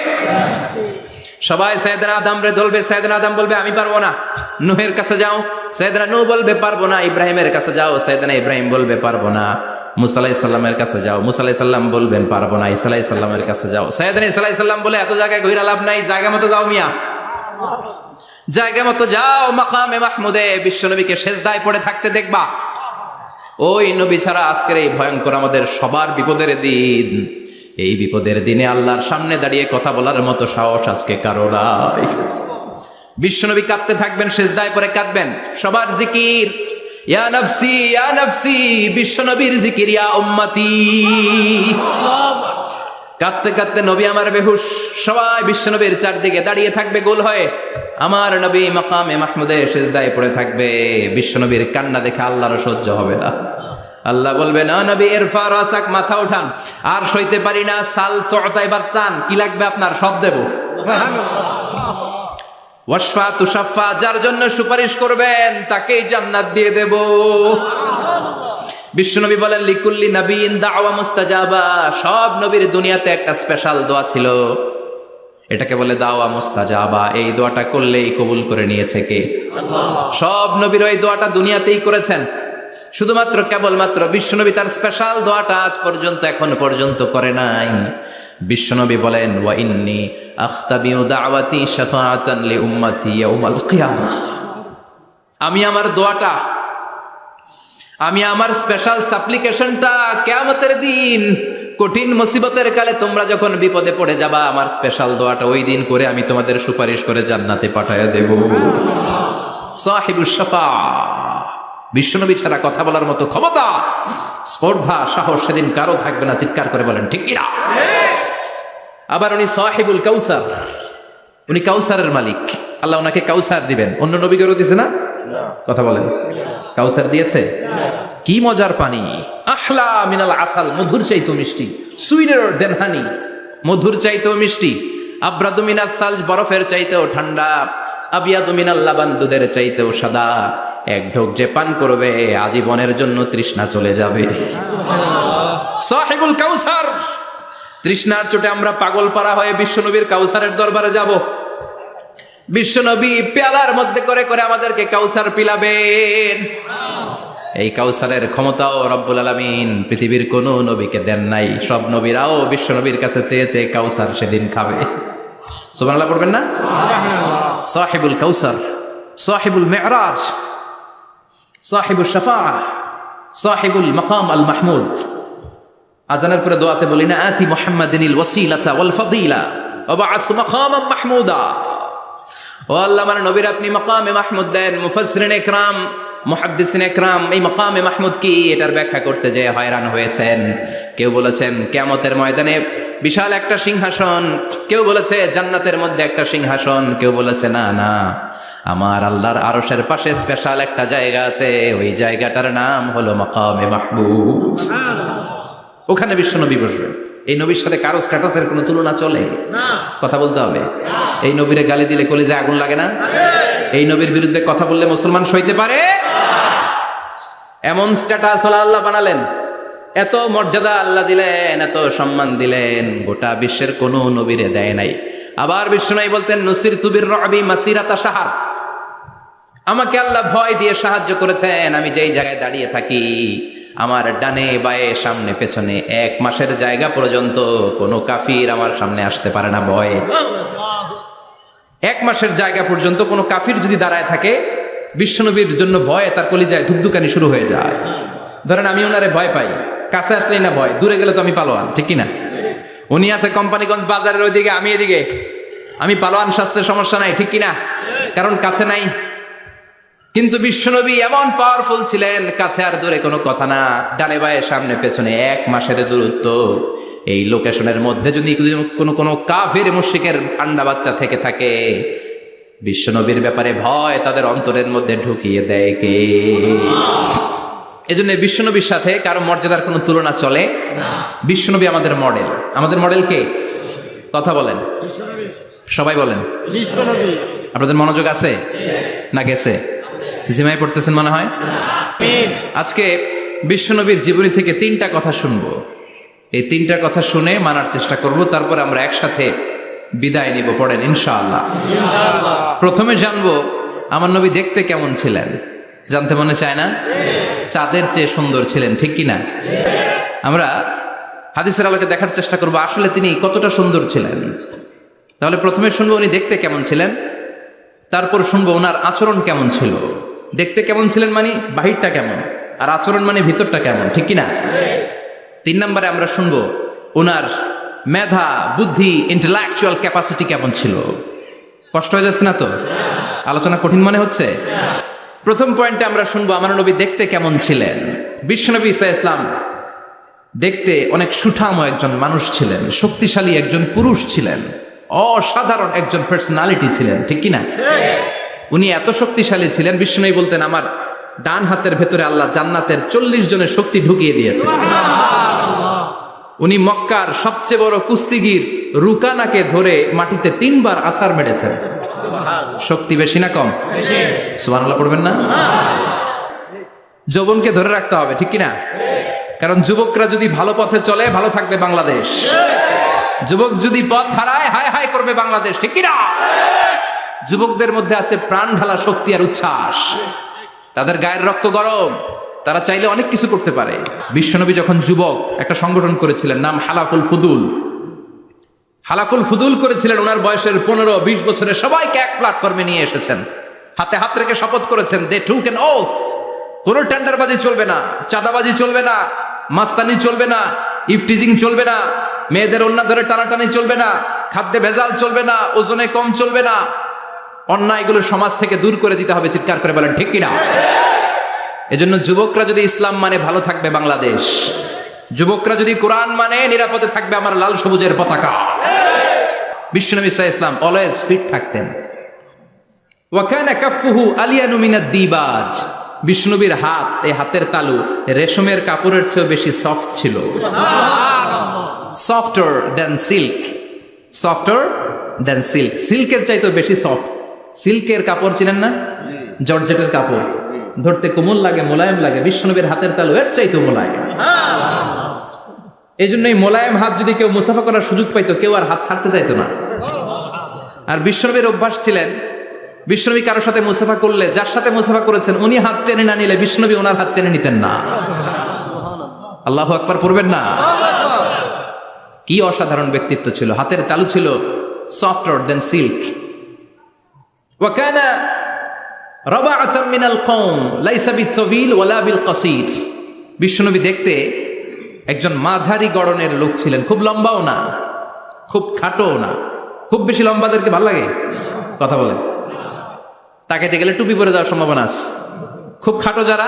সবাই সাইয়েদনা আদম রে ধরবে, সাইয়েদনা আদম বলবে আমি পারবো না। নূহের কাছে যাও, সাইয়েদনা নূহ বলবে পারবো না। ইব্রাহিমের কাছে যাও, সাইয়েদনা ইব্রাহিম বলবে পারবো না। মুসা আলাইহিস সালামের কাছে যাও, মুসা আলাইহিস সালাম বলবেন পারবো না। ঈসা আলাইহিস সালামের কাছে যাও, সাইয়েদনা ঈসা আলাইহিস সালাম বলে এত জায়গায় ঘুরে লাভ নাই, জায়গা মতো যাও মিয়া, জায়গা মতো যাও। মাকামে মাহমুদে বিশ্বনবীকে সেজদায় পড়ে থাকতে দেখবা। ওই নবী ছাড়া আজকের এই ভয়ঙ্কর আমাদের সবার বিপদের দিন। এই বিপদের দিনে আল্লাহর সামনে দাঁড়িয়ে কথা বলার মতো সাহস আজকে কারো নাই। বিশ্বনবী কাঁদতে থাকবেন, সেজদায় পড়ে কাঁদবেন। সবার জিকির ইয়া নাফসি ইয়া নাফসি, বিশ্বনবীর জিকির ইয়া উম্মতি। কাঁদতে কাঁদতে নবী আমার বেহুশ, সবাই বিশ্বনবীর চারদিকে দাঁড়িয়ে থাকবে গোল হয়ে। আমার নবী মাকামে মাহমুদে সেজদায় পড়ে থাকবে। বিশ্বনবীর কান্না দেখে আল্লাহর সহ্য হবে না। আল্লাহ বলবে না নবী ইরফা রাসাক, মাথা উঠান, আর সইতে পারি না। সাল তোতা, এবার চান, কি লাগবে আপনার সব দেব। ওয়াশফা তুশাফা, যার জন্য সুপারিশ করবেন তাকেই জান্নাত দিয়ে দেব। বিশ্বনবী বলেন লিকুল্লি নবীন দাওয়া মুস্তাজাবা, সব নবীর দুনিয়াতে একটা স্পেশাল দোয়া ছিল, এটাকে বলে দাওয়া মুস্তাজাবা। এই দোয়াটা করলেই কবুল করে নিয়েছে কে? আল্লাহ। সব নবীর ওই দোয়াটা দুনিয়াতেই করেছেন, শুধুমাত্র কেবলমাত্র বিশ্বনবী তার স্পেশাল দোয়াটা আজ পর্যন্ত এখন পর্যন্ত করে নাই। বিশ্বনবী বলেন ওয়া ইন্নী আখতাবিউ দাওয়াতি শাফাআতান লি উম্মতি ইয়াউমাল কিয়ামাহ, আমি আমার দোয়াটা, আমি আমার স্পেশাল সাপ্লিকেশনটা কিয়ামতের দিন কঠিন মুসিবতের কালে তোমরা যখন বিপদে পড়ে যাবা, আমার স্পেশাল দোয়াটা ওই দিন করে আমি তোমাদের সুপারিশ করে জান্নাতে পাঠায়া দেব। সাহিবুশ শাফাআহ, বিশ্বনবী ছাড়া কথা বলার মতো ক্ষমতা, স্পর্ধা, সাহস সেদিন কারো থাকবে না। চিৎকার করে বলেন ঠিক কিনা? আবার উনি সাহিবুল কাউসার, উনি কাউসারের মালিক। আল্লাহ ওনাকে কাউসার দিবেন। অন্য নবীদেরও দিছে না? কথা বলেন, কাউসার দিয়েছে। কি মজার পানি, আহলা মিনাল আসাল, মধুর চাইতেও মিষ্টি। সুইটার দেন হানি, মধুর চাইতেও মিষ্টি। আব্রাদু মিনাস সালজ, বরফের চাইতেও ঠান্ডা। আবিয়াদু মিনাল লাবান, দুধের চাইতেও সাদা। এক ঢোক যে পান করবে আজীবনের জন্য তৃষ্ণা চলে যাবে। সাহিবুল কাউসার, তৃষ্ণার চোটে আমরা পাগল পারা হয়ে বিশ্বনবীর কাউসারের দরবারে যাব। বিশ্বনবী পেয়ালার মধ্যে করে করে আমাদেরকে কাউসার পিলাবেন। এই কাউসারের ক্ষমতাও রব্বুল আলামিন পৃথিবীর কোন নবীকে দেন নাই। সব নবীরাও বিশ্বনবীর কাছে চেয়েছে কাউসার সেদিন খাবে। সুবহানাল্লাহ পড়বেন না? সাহিবুল কাউসার, সাহিবুল মিরাজ, সাহিবুশ শাফাআহ, সাহিবুল মাকাম আল মাহমুদ। আজানের পরে দোয়াতে বলি না, আতি মুহাম্মাদিনিল ওয়াসিলাতা ওয়াল ফাদিলা ওয়া বা'আসু মাকামান মাহমুদা। ও আল্লাহ, আমার নবীর আপনি মাকামে মাহমুদ দেন। মুফাসসিরিন ইকরাম, মুহাদ্দিসিন ইকরাম এই মাকামে মাহমুদ কি এটার ব্যাখ্যা করতে যে হয়রান হয়েছেন। কেউ বলেছেন কিয়ামতের ময়দানে বিশাল একটা সিংহাসন, কেউ বলেছে জান্নাতের মধ্যে একটা সিংহাসন, কেউ বলেছে না না, আমার আল্লাহর আরশের পাশে স্পেশাল একটা জায়গা আছে, ওই জায়গাটার নাম হলো মাকামে মাহমুদ। ওখানে বিশ্বনবী বসবেন। এই নবীর সাথে কারো স্ট্যাটাসের কোনো তুলনা চলে? কথা বলতে হবে। এই নবীরে গালি দিলে কলিজায় আগুন লাগে না? এই নবীর বিরুদ্ধে কথা বললে মুসলমান সইতে পারে? এমন স্ট্যাটাস আল্লাহ বানালেন, এত মর্যাদা আল্লাহ দিলেন, এত সম্মান দিলেন, গোটা বিশ্বের কোন নবীরে দেয় নাই। আবার বিশ্বনবী বলতেন নুসিরতু বির-রু'বি মাসিরাতা শাহর, আমাকে আল্লাহ ভয় দিয়ে সাহায্য করেছেন। আমি যেই জায়গায় দাঁড়িয়ে থাকি আমার ডানে বায়ে সামনে পেছনে 1 মাসের জায়গা পর্যন্ত কোনো কাফির আমার সামনে আসতে পারে না ভয়ে। 1 মাসের জায়গা পর্যন্ত কোনো কাফির যদি দাঁড়ায় থাকে, বিশ্বনবীর জন্য ভয়ে তার কলিজায় ধুকধুকানি শুরু হয়ে যায়। ধরেন আমি ওনারে ভয় পাই, কাছে আসলেই না ভয়, দূরে গেলে তো আমি পালোয়ান, ঠিক কিনা? উনি আছে কোম্পানিগঞ্জ বাজারের ওইদিকে, আমি এদিকে, আমি পালোয়ান, স্বাস্থ্যের সমস্যা নাই, ঠিক কিনা? কারণ কাছে নাই। কিন্তু বিশ্বনবী এমন পাওয়ারফুল ছিলেন, কাছে আর দূরে কোনো কথা না, ডানে বায়ে সামনে পেছনে 1 মাসের দূরত্ব। এই লোকেশনের মধ্যে যদি কোনো কাফির মুশরিকের আন্ডা বাচ্চা থেকে থাকে, বিশ্বনবীর ব্যাপারে ভয় তাদের অন্তরের মধ্যে ঢুকিয়ে দেয় কে? এজন্য বিশ্বনবীর সাথে কারো মর্যাদার কোনো তুলনা চলে না। বিশ্বনবী আমাদের মডেল। আমাদের মডেল কে? কথা বলেন, সবাই বলেন। আপনাদের মনোযোগ আছে না গেছে? জিমাই পড়তেছেন মনে হয়। আজকে বিশ্বনবীর জীবনী থেকে 3টা কথা শুনবো। এই 3টা কথা শুনে মানার চেষ্টা করব, তারপর আমরা একসাথে বিদায় নিব। পড়েন ইনশাআল্লাহ। প্রথমে জানবো আমার নবী দেখতে কেমন ছিলেন। জানতে মনে চায় না? চাঁদের চেয়ে সুন্দর ছিলেন, ঠিক কিনা? আমরা হাদিসের আলোকে দেখার চেষ্টা করব আসলে তিনি কতটা সুন্দর ছিলেন। তাহলে প্রথমে শুনবো উনি দেখতে কেমন ছিলেন, তারপর শুনবো ওনার আচরণ কেমন ছিল। দেখতে কেমন ছিলেন মানে বাহিরটা কেমন, আর আচরণ মানে ভিতরটা কেমন, ঠিক কিনা? 3 নম্বরে আমরা শুনবো ওনার মেধা, বুদ্ধি, ইন্টেলেকচুয়াল ক্যাপাসিটি কেমন ছিল। কষ্ট হয়ে যাচ্ছে না তো? আলোচনা কঠিন মনে হচ্ছে? প্রথম পয়েন্টে আমরা শুনবো আমার নবী দেখতে কেমন ছিলেন। বিশ্বনবী ঈসা ইসলাম দেখতে অনেক সুঠাম একজন মানুষ ছিলেন, শক্তিশালী একজন পুরুষ ছিলেন, অসাধারণ একজন পার্সোনালিটি ছিলেন, ঠিক কিনা? উনি এত শক্তিশালী ছিলেন, বিশ্বনবী বলতেন আমার ডান হাতের ভেতরে আল্লাহ জান্নাতের 40 জনের শক্তি ঢুকিয়ে দিয়েছে। উনি মক্কার সবচেয়ে বড় কুস্তিগির রুকানাকে ধরে মাটিতে 3 বার আছাড় মেরেছেন। শক্তি বেশি না কম? সুবহানাল্লাহ পড়বেন না? যৌবনকে ধরে রাখতে হবে, ঠিক কিনা? কারণ যুবকরা যদি ভালো পথে চলে, ভালো থাকবে বাংলাদেশ। যুবক যদি পথ হারায়, হায় হায় করবে বাংলাদেশ, ঠিক কিনা? যুবকদের মধ্যে আছে প্রাণ ঢালা শক্তি আর উচ্ছ্বাস। তাদের গায়ের রক্ত গরম, তারা চাইলে অনেক কিছু করতে পারে। বিশ্বনবী যখন যুবক একটা সংগঠন করেছিলেন, নাম হালাফুল ফুদুল। হালাফুল ফুদুল করেছিলেন। ওনার বয়সের 15-20 বছরে সবাইকে এক প্ল্যাটফর্মে নিয়ে এসেছেন, হাতে হাত রেখে শপথ করেছেন, দে টুক অ্যান ওথ, কোনো টেন্ডারবাজি চলবে না, চাঁদাবাজি চলবে না, মাস্তানি চলবে না, ইফটিজিং চলবে না, মেয়েদের ওন্না ধরে টানাটানি চলবে না, খাদ্যে ভেজাল চলবে না, ওজনে কম চলবে না, অন্যায়গুলো সমাজ থেকে দূর করে দিতে হবে। চিৎকার করে বলেন ঠিক কিনা? এজন্য যুবকরা যদি ইসলাম মানে ভালো থাকবে বাংলাদেশ, যুবকরা যদি কোরআন মানে নিরাপদে থাকবে আমার লাল সবুজের পতাকা। বিশ্বনবী সাল্লাল্লাহু আলাইহি ওয়াসাল্লাম অলওয়েজ ফিট থাকতেন। ওয়া কানা কাফফুহু আলিয়ানু মিনাদ দিবাজ। বিশ্বনবীর হাত, এই হাতের তালু রেশমের কাপড়ের চেয়ে বেশি সফট ছিল। Softer than silk, softer than silk, সিল্কের চাইতেও বেশি সফট। সিল্কের কাপড় চিনেন না? জর্জেটের কাপড় ধরতে কোমল লাগে, মোলায়েম লাগে। বিশ্বনবীর হাতের তালু এর চাইতেও মোলায়েম। এই জন্য এই মোলায়েম হাত যদি কেউ মুসাফা করার সুযোগ পাইতো, কেউ আর হাত ছাড়তে চাইতো না। আর বিশ্বনবীর অভ্যাস ছিলেন, বিশ্বনবী কারোর সাথে মুসাফা করলে, যার সাথে মুসাফা করেছেন উনি হাত টেনে না নিলে বিশ্বনবী ওনার হাত টেনে নিতেন না। আল্লাহু আকবার পড়বেন না? কি অসাধারণ ব্যক্তিত্ব ছিল। হাতের তালু ছিল সফটার দেন সিল্ক। ওয়া কানা রাবাআতাম মিনাল কওম লাইসা বিত-তাবিল ওয়ালা বিল কাসীর। বিশ্বনবী দেখতে একজন মাঝারি গড়নের লোক ছিলেন, খুব লম্বাও না, খুব খাটোও না। খুব বেশি লম্বাদেরকে ভালো লাগে? কথা বলে তাকাইতে গেলে টুপি পরে যাওয়ার সম্ভাবনা আছে। খুব খাটো যারা,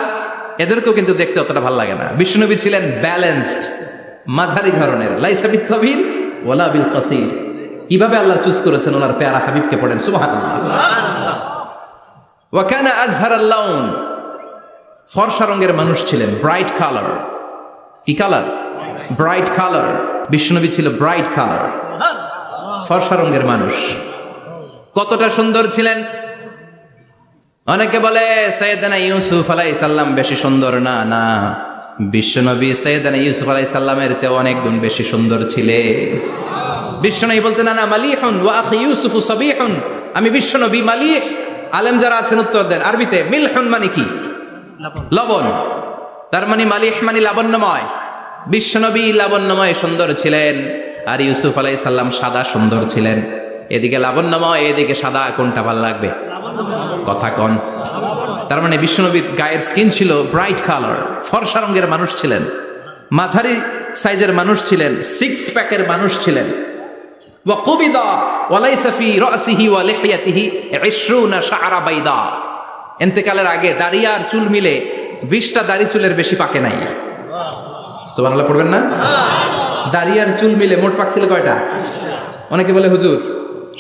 এদেরকেও কিন্তু দেখতে অতটা ভালো লাগে না। বিশ্বনবী ছিলেন ব্যালেন্সড, মাঝারি ধরনের। লাইসা বিত-তাবিল ওয়ালা বিল কাসীর। কিভাবে আল্লাহ চুজ করেছেন ওনার প্যারা হাবিবকে, পড়েন সুবহানাল্লাহ। ওয়া কানা আযহারাল লাউন। ফর্সা রঙের মানুষ ছিলেন, ব্রাইট কালার। কি কালার? Bright colour. বিশ্বনবী ছিল ব্রাইট কালার, ফর্সা রঙের মানুষ। কতটা সুন্দর ছিলেন! অনেকে বলে সাইয়েদনা ইউসুফ আলাইহিস সালাম বেশি সুন্দর। না না, বিশ্বনবী সাইয়েদনা ইউসুফ আলাইহিস সালামের চেয়ে অনেক গুণ বেশি সুন্দর ছিলেন। বিশ্বনবী বলতেন আনা মালিহুন ওয়া আখি ইউসুফু সাবিহুন। আমি বিশ্বনবী মালিহ। আলেম যারা আছেন উত্তর দেন আরবিতে। মিলহুন মানে কি? লবণ। তার মানে মালিহ মানে লাবণ্যময়। বিশ্বনবী লাবণ্যময় সুন্দর ছিলেন, আর ইউসুফ আলাইহিস সালাম সাদা সুন্দর ছিলেন। এদিকে লাবণ্যময়, এদিকে সাদা, কোনটা ভালো লাগবে? কথা কন। তার মানে বিশ্বনবীর গায়ের স্কিন ছিল ব্রাইট কালার, ফর্সা রঙের মানুষ ছিলেন, মাঝারি সাইজের মানুষ ছিলেন, সিক্স প্যাকের মানুষ ছিলেন। ওয়া কুবিদা ওয়া লাইসা ফি রাসিহি ওয়া লিহিয়াতিহি 20 শাআরা বাইদা। ইন্তেকালের আগে দাড়ি আর চুল মিলে 20টা দাড়ি চুলের বেশি পাকে নাই। সুবহানাল্লাহ পড়বেন না? দাড়ি আর চুল মিলে মোট পাকছিল কয়টা? অনেকে বলে হুজুর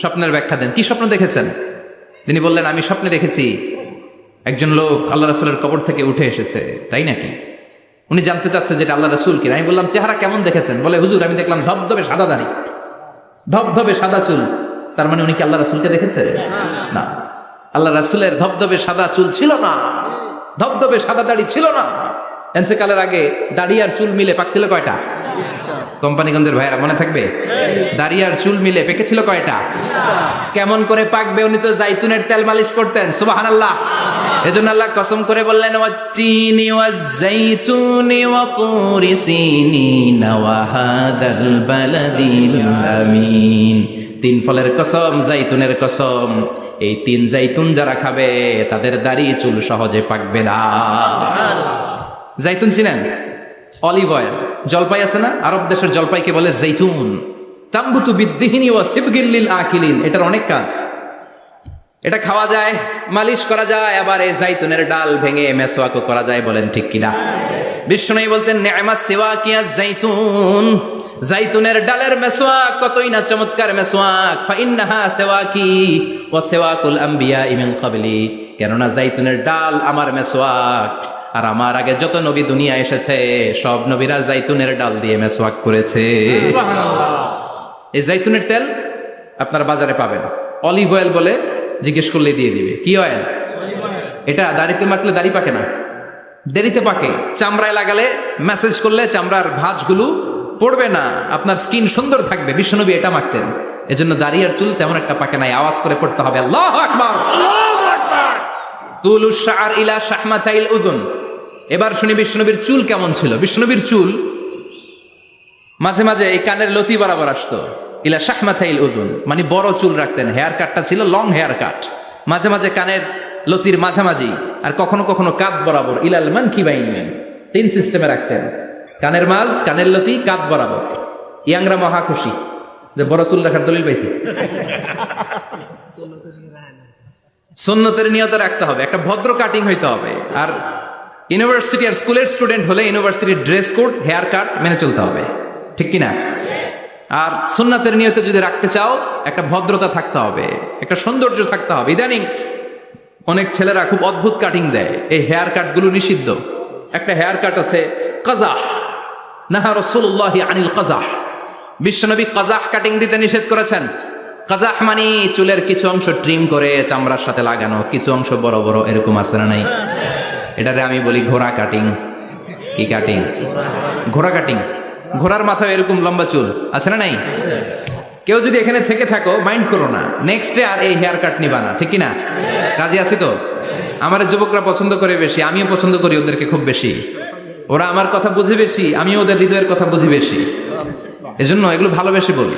স্বপ্নের ব্যাখ্যা দেন, কি স্বপ্ন দেখেছেন? তিনি বললেন, আমি স্বপ্নে দেখেছি একজন লোক আল্লাহ রাসূলের কবর থেকে উঠে এসেছে। তাই নাকি? উনি জানতে চাচ্ছে যেটা আল্লাহ রাসূল কিনা। আমি বললাম, চেহারা কেমন দেখেছেন? বলে, হুজুর আমি দেখলাম ধবধবে সাদা দাড়ি, ধবধবে সাদা চুল। তার মানে উনি কি আল্লাহ রাসূলকে দেখেছে? না, আল্লাহ রাসূলের ধবধবে সাদা চুল ছিল না, ধবধবে সাদা দাড়ি ছিল না। ইন্তেকালের আগে দাড়ি আর চুল মিলে পাকছিল কয়টা? কোম্পানিগঞ্জের ভাইয়েরা মনে থাকবে? দাড়ি আর চুল মিলে পেকেছিল কয়টা? কেমন করে পাকবে? উনি তো জাইতুনের তেল মালিশ করতেন। সুবহানাল্লাহ। এজন্য আল্লাহ কসম করে বললেন, ওয়াত-তিনি ওয়াজ-জাইতুনি ওয়া তুরি সিনিন ওয়া হাদাল বালাদিল আমিন। তিন ফলের কসম, জাইতুনের কসম। এই তিন জাইতুন যারা খাবে তাদের দাড়ি চুল সহজে পাকবে না। জাইতুন চিনেন? Olive oil. জলপাই আছে না, আরব দেশের জলপাইকে বলে জাইতুন। তামবুতু বিদ্দিহিনি ওয়া সিবগিল লিল আকিলিন। এটার অনেক কাজ। এটা খাওয়া যায়, মালিশ করা যায়, আবার এই জাইতুনের ডাল ভেঙে মেসওয়াকও করা যায়। বলেন ঠিক কিনা? বিষ্ণু বলতেন, নি'মাস সিওয়াকিয়া জাইতুন। জাইতুনের ডালের মেসওয়াক কতই না চমৎকার মেসওয়াক। ফাইন্নাহা সিওয়াকি ওয়া সিওয়াকুল আম্বিয়া মিন ক্বাবলি। কেননা জাইতুনের ডাল আমার মেসওয়াক, আর আমার আগে যত নবী দুনিয়া এসেছে সব নবীরা জাইতুনের ডাল দিয়ে মেসওয়াক করেছে। এই জাইতুনের তেল আপনারা বাজারে পাবেন। অলিভ অয়েল বলে জিজ্ঞেস করলে দিয়ে দিবে। কি অয়েল? এটা দাড়িতে মাখলে দাড়ি পাকে না, দেরিতে পাকে। চামড়ায় লাগালে ম্যাসেজ করলে চামড়ার ভাঁজগুলো পড়বে না, আপনার স্কিন সুন্দর থাকবে। বিশ্বনবী এটা মাখতেন, এজন্য দাড়ি আর চুল তেমন একটা পাকে নাই। আওয়াজ করে পড়তে হবে আল্লাহু আকবার। তুলুশ শাআর ইলা শাহমাতাইল উযুন। এবার শুনি বিশ্বনবীর চুল কেমন ছিল। বিশ্বনবীর চুল মাঝে মাঝে এই কানের লতি বরাবর আসতো। ইলা শাহমাতাইল উযুন মানে বড় চুল রাখতেন। হেয়ার কাটটা ছিল লং হেয়ার কাট, মাঝে মাঝে কানের লতির মাঝামাঝি, আর কখনো কখনো কাঁধ বরাবর। ইলাল মানকিবাইন, তিন সিস্টেমে রাখতেন। কানের মাঝ, কানের লতি, কাঁধ বরাবর। ইয়াংরা মহা খুশি যে বড় চুল রাখার দলিল পাইছে। সুন্নতের নিয়তে রাখতে হবে, একটা ভদ্র কাটিং হইতে হবে। আর ইউনিভার্সিটি আর স্কুলের স্টুডেন্ট হলে ইউনিভার্সিটির ড্রেস কোড, হেয়ার কাট মেনে চলতে হবে, ঠিক কিনা? আর সুন্নাতের নিয়তে যদি রাখতে চাও একটা ভদ্রতা থাকতে হবে, একটা সৌন্দর্য থাকতে হবে। ইদানিং অনেক ছেলেরা খুব অদ্ভুত কাটিং দেয়, এই হেয়ার কাটগুলো নিষিদ্ধ। একটা হেয়ার কাট আছে কাজাহ, নাহা রাসূলুল্লাহি আনিল কাজাহ। বিশ্বনবী কাজাহ কাটিং দিতে নিষেধ করেছেন। কাজাহ মানে চুলের কিছু অংশ ট্রিম করে চামড়ার সাথে লাগানো, কিছু অংশ বড় বড়, এরকম আছে না নাই? এটারে আমি বলি ঘোড়া কাটিং। কি কাটিং? ঘোড়া কাটিং। ঘোড়ার মাথায় এরকম লম্বা চুল আছে না নাই? কেউ যদি এখানে থেকে থাকো মাইন্ড করো না, নেক্সট ডে আর এই হেয়ার কাট নিবা না, ঠিক কিনা? রাজি আছি তো? আমার যুবকরা পছন্দ করে বেশি, আমিও পছন্দ করি ওদেরকে খুব বেশি। ওরা আমার কথা বুঝে বেশি, আমিও ওদের হৃদয়ের কথা বুঝি বেশি, এজন্য এগুলো ভালোবেসে বলি।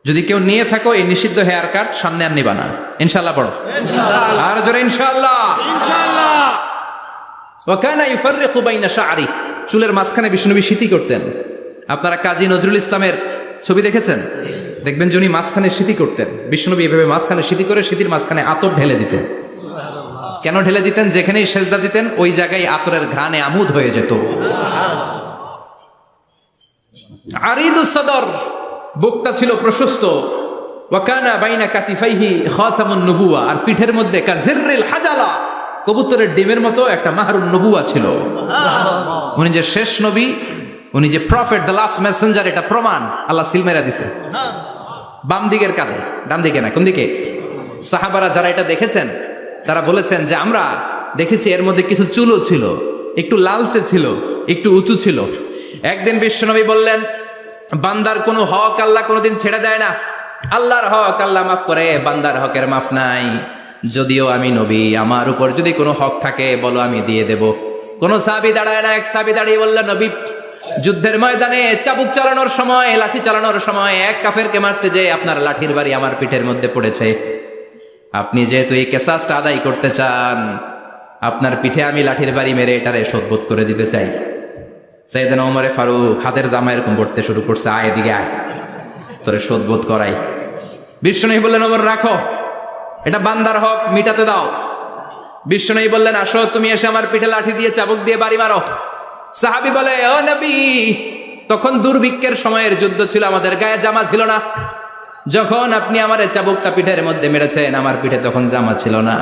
যদি কেউ নিয়ে থাকো এই নিষিদ্ধ হেয়ার কাট, সামনে আর নিবা না। ইনশাআল্লাহ পড়ো, আর জোরে ইনশাআল্লাহ। ওয়া কানা ইউফাররিকু বাইনা শা'রি। চুলের মাঝখানে বিষ্ণুনবী সিঁথি করতেন। আপনারা কাজী নজরুল ইসলামের ছবি দেখেছেন? দেখবেন যে উনি মাঝখানে সিঁথি করতেন। বিষ্ণুনবী এভাবে মাঝখানে সিঁথি করে সিঁথির মাঝখানে আতর ঢেলে দিতেন। কেন ঢেলে দিতেন? যেখানেই সেজদা দিতেন ওই জায়গায় আতরের ঘ্রাণে আমোদ হয়ে যেত। আরিদুস সাদর, বুকটা ছিল প্রশস্ত। ওয়া কানা বাইনা কাতিফাইহি খাতামুন নবুওয়া, আর পিঠের মধ্যে কাজিররিল হাজালা, কবুতরের ডিমের মতো একটা মাহরুন নবুওয়া ছিল। উনি যে শেষ নবী, উনি যে প্রফেট, দ্য লাস্ট মেসেঞ্জার, এটা প্রমাণ আল্লাহ সিল মেরা দিছে। বাম দিকের কাঁধে, ডান দিকে না। কোন দিকে? সাহাবারা যারা এটা দেখেছেন তারা বলেছেন যে আমরা দেখেছি এর মধ্যে কিছু চুলও ছিল, একটু লালচে ছিল, একটু উঁচু ছিল। একদিন বিশ্বনবী বললেন, বান্দার কোনো হক আল্লাহ কোনোদিন ছেড়ে দেয় না। আল্লাহর হক আল্লাহ মাফ করে, বান্দার হকের মাফ নাই। যদিও আমি নবী, আমার উপর যদি কোনো হক থাকে বলো, আমি দিয়ে দেব। কোন সাহাবী দাঁড়ায় না, এক সাহাবী দাঁড়িয়ে বললেন, নবী যুদ্ধের ময়দানে চাবুক চালানোর সময়, লাঠি চালানোর সময় এক কাফেরকে মারতে যেয়ে আপনার লাঠির বাড়ি আমার পিঠের মধ্যে পড়েছে। আপনি যেহেতু এই কেসাসটা আদায় করতে চান, আপনার পিঠে আমি লাঠির বাড়ি মেরে এটারে শোধবোধ করে দিতে চাই। সাইয়েদনা ওমরে ফারুক হাতের জামা এরকম পড়তে শুরু করছে, আয় এদিকে আয়, তোরে শোধবোধ করাই। বিশ্বনবী বললেন, ওমর রাখো, এটা বান্দার হক, মিটাতে দাও। বিশ্বনবী বললেন, আসো তুমি এসে আমার পিঠে লাঠি দিয়ে চাবুক দিয়ে বাড়ি মারো। সাহাবী বলে, ও নবী, তখন দুর্ভিক্ষের সময়ের যুদ্ধ ছিল, আমাদের গায়ে জামা ছিল না। যখন আপনি আমার চাবুকটা পিঠের মধ্যে মেরেছেন, আমার পিঠে তখন জামা ছিল না।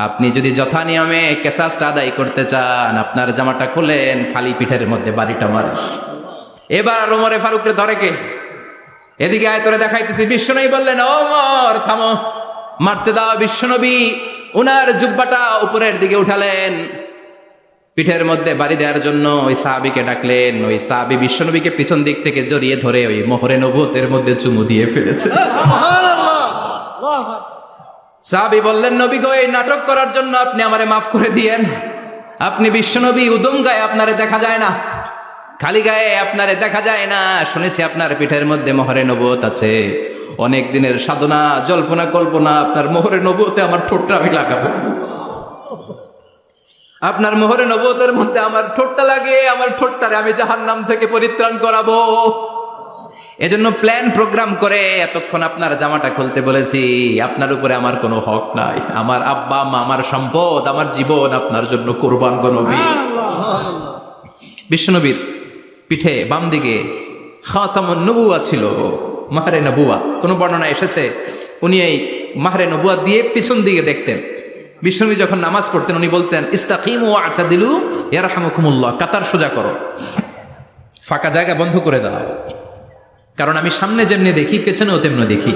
আপনি যদি যথা নিয়মে কেসাসটা আদায় করতে চান, আপনার জামাটা খুলেন, খালি পিঠের মধ্যে বাড়িটা মারিস। এবার ওমরে ফারুককে ধরে কে? এদিকে আয়, তোরে দেখাইতেছি। বিশ্বনবী বললেন, ওমর থামো, মারতে দাও। বিশ্বনবী উনার জুব্বাটা উপরের দিকে উঠালেন, পিঠের মধ্যে বাড়ি দেওয়ার জন্য ওই সাহাবীকে ডাকলেন। ওই সাহাবী বিশ্বনবীকে পিছন দিক থেকে জড়িয়ে ধরে ওই মোহরে নবুয়তের মধ্যে চুমু দিয়ে ফেলেছে। সাহাবী বললেন, নবী গো, এই নাটক করার জন্য আপনি আমারে মাফ করে দিয়েন। আপনি বিশ্বনবী, উদম গায়ে আপনারে দেখা যায় না, খালি গায়ে আপনারে দেখা যায় না। শুনেছি আপনার পিঠের মধ্যে মোহরে নবুয়ত আছে, অনেক দিনের সাধনা, জল্পনা কল্পনা, আপনার মোহরে নবুয়তে আমার ঠোঁটটা আমি লাগাবো। আপনার মোহরে নবুয়তের মধ্যে আমার ঠোঁটটা লাগিয়ে আমার ঠোঁটটারে আমি জাহান্নাম থেকে পরিত্রাণ করাবো। এজন্য প্ল্যান প্রোগ্রাম করে এতক্ষণ আপনার জামাটা খুলতে বলেছি। আপনার উপরে আমার কোনো হক নাই, আমার আব্বা মা, আমার সম্পদ, আমার জীবন আপনার জন্য কোরবান গো নবী। বিশ্বনবীর পিঠে বাম দিকে খাতামুন নবুয়া ছিল, মাহরে নবুয়া। কোন বর্ণনা এসেছে উনি এই মাহরে নবুয়া দিয়ে পিছন দিকে দেখতেন। বিশ্বনবী যখন নামাজ পড়তেন উনি বলতেন, ইস্তাকিমু ওয়া'তাদিলু ইয়ারহামুকুমুল্লাহ, কাতার সোজা করো, ফাঁকা জায়গা বন্ধ করে দাও, কারণ আমি সামনে যেমনি দেখি পেছনেও তেমনি দেখি।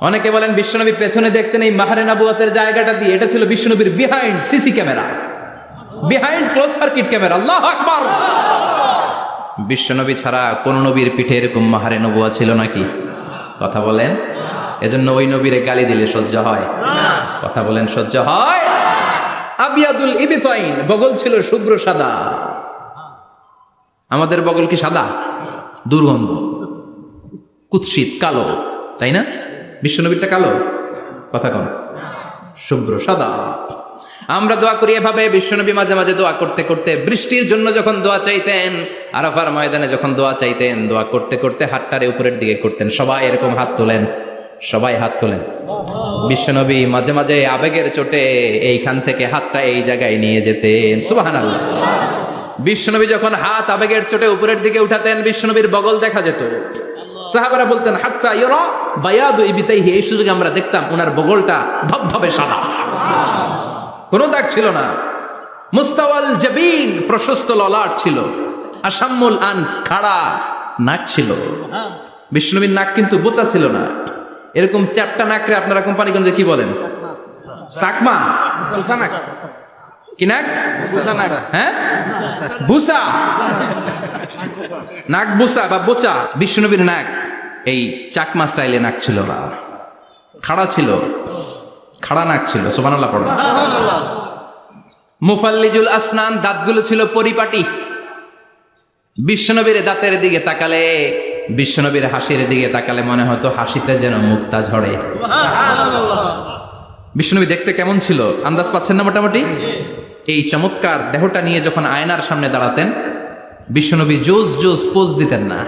অনেকে বলেন বিশ্বনবী পেছনে দেখতেন এই মাহরে নবুয়াতের জায়গাটা দিয়ে, এটা ছিল বিশ্বনবীর behind CC camera, behind close circuit camera. আল্লাহু আকবার। বিশ্বনবী ছাড়া কোন নবীর পিঠে এরকম মাহরে নবুয়া ছিল নাকি? কথা বলেন। এজন্য ওই নবীরে গালি দিলে সহ্য হয়? কথা বলেন, সহ্য হয়? আবিয়াদুল ইবতাইন, বগল ছিল শুভ্র সাদা। আমাদের বগল কি সাদা? দুর্গন্ধ, কুৎসিত, কালো, তাই না? বিশ্বনবীরটা কালো? কথা কন, শুভ্র সাদা। আমরা দোয়া করি এভাবে। বিশ্বনবী মাঝে মাঝে দোয়া করতে করতে, বৃষ্টির জন্য যখন দোয়া চাইতেন, আরাফার ময়দানে যখন দোয়া চাইতেন, দোয়া করতে করতে হাতটারে উপরের দিকে করতেন। সবাই এরকম হাত তোলেন, সবাই হাত তোলেন। বিশ্বনবী মাঝে মাঝে আবেগের চোটে এইখান থেকে হাতটা এই জায়গায় নিয়ে যেতেন। সুবহানাল্লাহ। বিশ্বনবী যখন হাত আবেগের চোটে উপরের দিকে উঠাতেন, বিশ্বনবীর বগল দেখা যেত। সাহাবারা বলতেন, হাত্তা ইয়ারা বায়াদু ইবতাইহি, এই সুযোগে আমরা দেখতাম ওনার বগলটা ধবধবে সাদা, কোনো দাগ ছিল না। মুস্তাওয়াল জাবিন, প্রশস্ত ললাট ছিল। আসাম্মুল আনফ, খাড়া নাক ছিল। বিষ্ণুবীর নাক কিন্তু বোচা ছিল না, এরকম চারটা নাকরে আপনারা কোম্পানিগঞ্জে কি বলেন? চাকমা, কি নাক? হ্যাঁ, বুসা, নাক বুসা বা বোচা। বিষ্ণুবীর নাক এই চাকমা স্টাইলে নাক ছিল না, খাড়া ছিল, খাড়া নাক ছিল। সুবহানাল্লাহ পড়ো। মুফাল্লিজুল আসনান, দাঁতগুলো ছিল পরিপাটি। বিশ্বনবীর দাঁতের দিকে তাকালে, বিশ্বনবীর হাসির দিকে তাকালে মনে হতো হাসিতে যেন মুক্তা ঝরে। বিশ্বনবী দেখতে কেমন ছিল আন্দাজ পাচ্ছেন না মোটামুটি? এই চমৎকার দেহটা নিয়ে যখন আয়নার সামনে দাঁড়াতেন, বিশ্বনবী জোস জোস পোজ দিতেন না।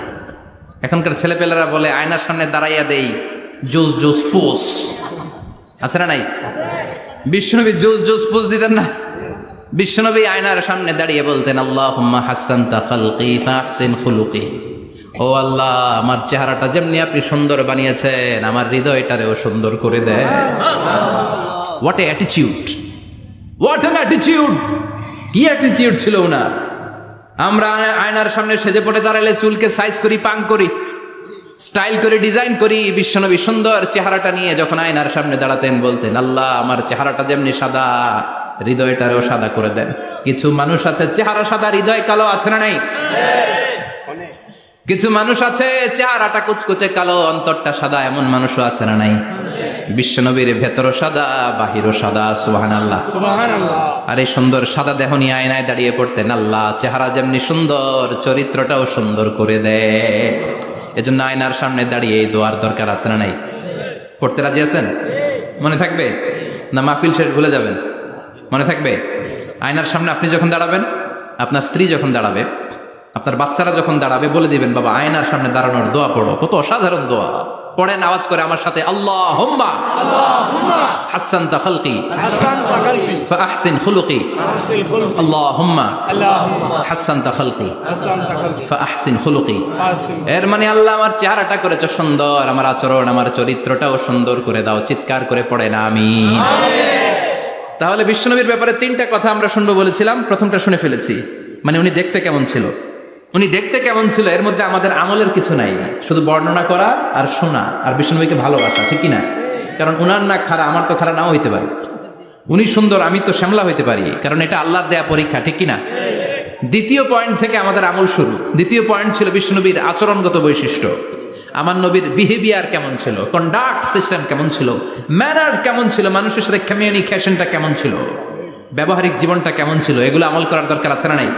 এখনকার ছেলেপেলেরা বলে আয়নার সামনে দাঁড়াইয়া দেই জোস জোস পোজ, আছে না নাই? বিশ্বনবী জোস জোস পোজ দিতেন না। বিশ্বনবী আয়নার সামনে দাঁড়িয়ে বলতেন, আল্লাহুম্মা হাসানতা খালকি ফাহসিন খুলুকি, ও আল্লাহ, আমার চেহারাটা যেমনি আপনি সুন্দর বানিয়েছেন, আমার হৃদয়টারেও সুন্দর করে দেন। What a attitude, what an attitude! কি অ্যাটিটিউড ছিল ওনার! আমরা আয়নার সামনে সেজে পড়ে দাঁড়ালে চুলকে সাইজ করি, পাং করি, স্টাইল করে, ডিজাইন করি। বিশ্বনবী সুন্দর চেহারাটা নিয়ে যখন আয়নার সামনে দাঁড়াতেন বলতেন, আল্লাহ, আমার চেহারাটা যেমনি সাদা, হৃদয়টারেও সাদা করে দেন। কিছু মানুষ আছে চেহারা সাদা, হৃদয় কালো, আছে না নাই? কিছু মানুষ আছে চেহারাটা কুচকুচে কালো, অন্তরটা সাদা, এমন মানুষও আছে না নাই? বিশ্বনবীর ভেতরও সাদা বাহিরও সাদা, সুবহানাল্লাহ। আর এই সুন্দর সাদা দেহ নিয়ে আয়নায় দাঁড়িয়ে পড়তেন, আল্লাহ চেহারা যেমনি সুন্দর চরিত্রটাও সুন্দর করে দেয়। এজন্য আয়নার সামনে দাঁড়িয়ে এই দোয়ার দরকার আছে না নাই? পড়তে রাজি আছেন? মনে থাকবে না মাহফিল শেষ ভুলে যাবেন? মনে থাকবে? আয়নার সামনে আপনি যখন দাঁড়াবেন, আপনার স্ত্রী যখন দাঁড়াবে, আপনার বাচ্চারা যখন দাঁড়াবে, বলে দিবেন বাবা আয়নার সামনে দাঁড়ানোর দোয়া পড়ো। কত অসাধারণ দোয়া! পড়েন আওয়াজ করে আমার সাথে, আল্লাহুম্মা হাসানতা খালকি ফাআহসিন খুলুকি, আল্লাহুম্মা হাসানতা খালকি ফাআহসিন খুলুকি। এর মানে আল্লাহ আমার চেহারাটা করেছো সুন্দর, আমার আচরণ আমার চরিত্রটাও সুন্দর করে দাও। চিৎকার করে পড়ে না আমিন। তাহলে বিশ্বনবীর ব্যাপারে 3টা কথা আমরা শুনবো বলেছিলাম, প্রথমটা শুনে ফেলেছি। মানে উনি দেখতে কেমন ছিল, উনি দেখতে কেমন ছিল, এর মধ্যে আমাদের আমলের কিছু নাই, শুধু বর্ণনা করা আর শোনা আর বিশ্বনবীকে ভালোবাসা, ঠিক কিনা? কারণ উনার না খাড়া, আমার তো খাড়া নাও হইতে পারে। উনি সুন্দর, আমি তো শ্যামলা হইতে পারি, কারণ এটা আল্লাহর দেয়া পরীক্ষা, ঠিক কিনা? দ্বিতীয় পয়েন্ট থেকে আমাদের আমল শুরু। দ্বিতীয় পয়েন্ট ছিল বিশ্বনবীর আচরণগত বৈশিষ্ট্য। আমার নবীর বিহেভিয়ার কেমন ছিল, কন্ডাক্ট সিস্টেম কেমন ছিল, ম্যানার কেমন ছিল, মানুষের সাথে কমিউনিকেশনটা কেমন ছিল, ব্যবহারিক জীবনটা কেমন ছিল, এগুলো আমল করার দরকার আছে না নাই?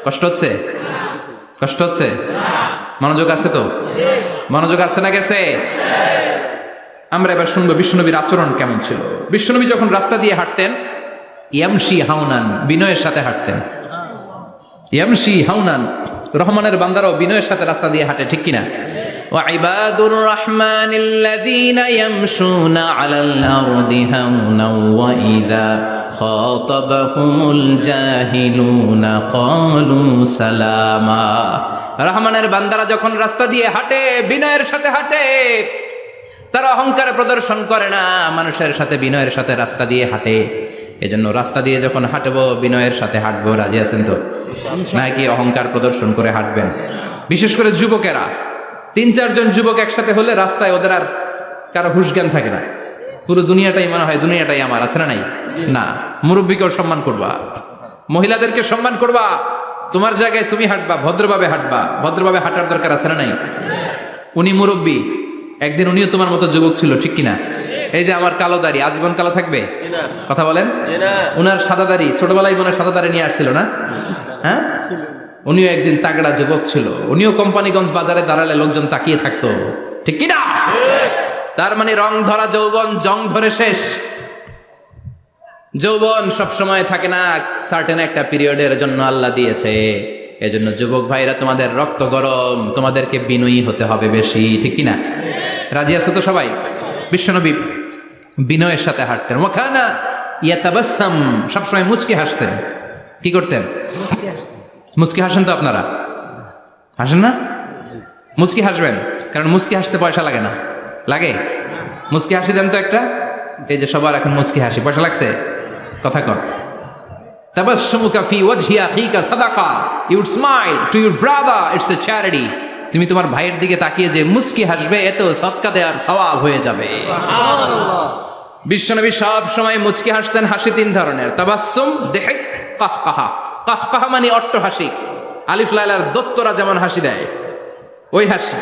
কষ্ট হচ্ছে? কষ্ট হচ্ছে? মনোযোগ আছে তো? মনোযোগ আছে না গেছে? আমরা এবার শুনবো বিশ্বনবীর আচরণ কেমন ছিল। বিশ্বনবী যখন রাস্তা দিয়ে হাঁটতেন, ইয়ামশি হাউনান, বিনয়ের সাথে হাঁটতেন। ইয়ামশি হাউনান, রহমানের বান্দারাও বিনয়ের সাথে রাস্তা দিয়ে হাঁটে, ঠিক কিনা? وعباد الرحمن الذين يمشون على الأرض هونا وإذا خاطبهم الجاهلون قالوا سلاما। রহমানের বান্দারা যখন রাস্তা দিয়ে হাঁটে, বিনয়ের সাথে হাঁটে, তারা অহংকার প্রদর্শন করে না, মানুষের সাথে বিনয়ের সাথে রাস্তা দিয়ে হাঁটে। এজন্য রাস্তা দিয়ে যখন হাঁটবো বিনয়ের সাথে হাঁটবো। রাজি আছেন তো? নাকি অহংকার প্রদর্শন করে হাঁটবেন? বিশেষ করে যুবকেরা, 3-4 জন যুবক একসাথে হলে রাস্তায় ওদের আর কারো হুঁশ জ্ঞান থাকে না, পুরো দুনিয়াটাই মনে হয় দুনিয়াটাই আমার, আছে না নাই? না, মুরব্বীকেও সম্মান করবা, মহিলাদেরকে সম্মান করবা, তোমার জায়গায় তুমি হাঁটবা, ভদ্রভাবে হাঁটবা, ভদ্রভাবে হাঁটার দরকার আছে না নাই? উনি মুরব্বী, একদিন উনিও তোমার মতো যুবক ছিল, ঠিক কিনা? এই যে আমার কালো দাড়ি, আজীবন কালো থাকবে? কথা বলেন। উনার সাদা দাড়ি, ছোটবেলায় মনে সাদা দাড়ি নিয়ে আসছিল না? হ্যাঁ, উনিও একদিন তাগড়া যুবক ছিল, উনিও কোম্পানিগঞ্জ বাজারে দাঁড়ালে লোকজন তাকিয়ে থাকতো, ঠিক কিনা? তার মানে রং ধরা যৌবন জং ধরে শেষ। যৌবন সব সময় থাকে না, সার্টেন একটা পিরিয়ডের জন্য আল্লাহ দিয়েছে। এজন্য যুবক ভাইরা, তোমাদের রক্ত গরম, তোমাদেরকে বিনয়ী হতে হবে বেশি, ঠিক কিনা? রাজি আছো তো সবাই? বিশ্বনবী বিনয়ের সাথে হাঁটতেন। ওয়াকানা ইয়াতাবাসসাম, সবসময় মুচকি হাসতেন। কি করতেন? মুচকি হাসেন তো আপনারা? হাসেন না? মুচকি হাসবেন, কারণ মুচকি হাসতে পয়সা লাগে না। লাগে? মুচকি হাসি দেন তো একটা। এই যে সবার এখন মুচকি হাসি, পয়সা লাগছে? কথা কর। তাবাসসুমুকা ফি ওয়াজহি আখিকা সাদাকা, you would smile to your brother, it's a charity. তুমি তোমার ভাইয়ের দিকে তাকিয়ে যে মুচকি হাসবে, এত সদকা দেওয়ার সওয়াব হয়ে যাবে। বিশ্বনবী সব সময় মুচকি হাসতেন। হাসি 3 ধরনের, তাবাসসুম, দিহক, কাহকাহা। কাহকাহা মানে অট্ট হাসি, আলিফ লাইলার দত্তরা যেমন হাসি দেয় ওই হাসি।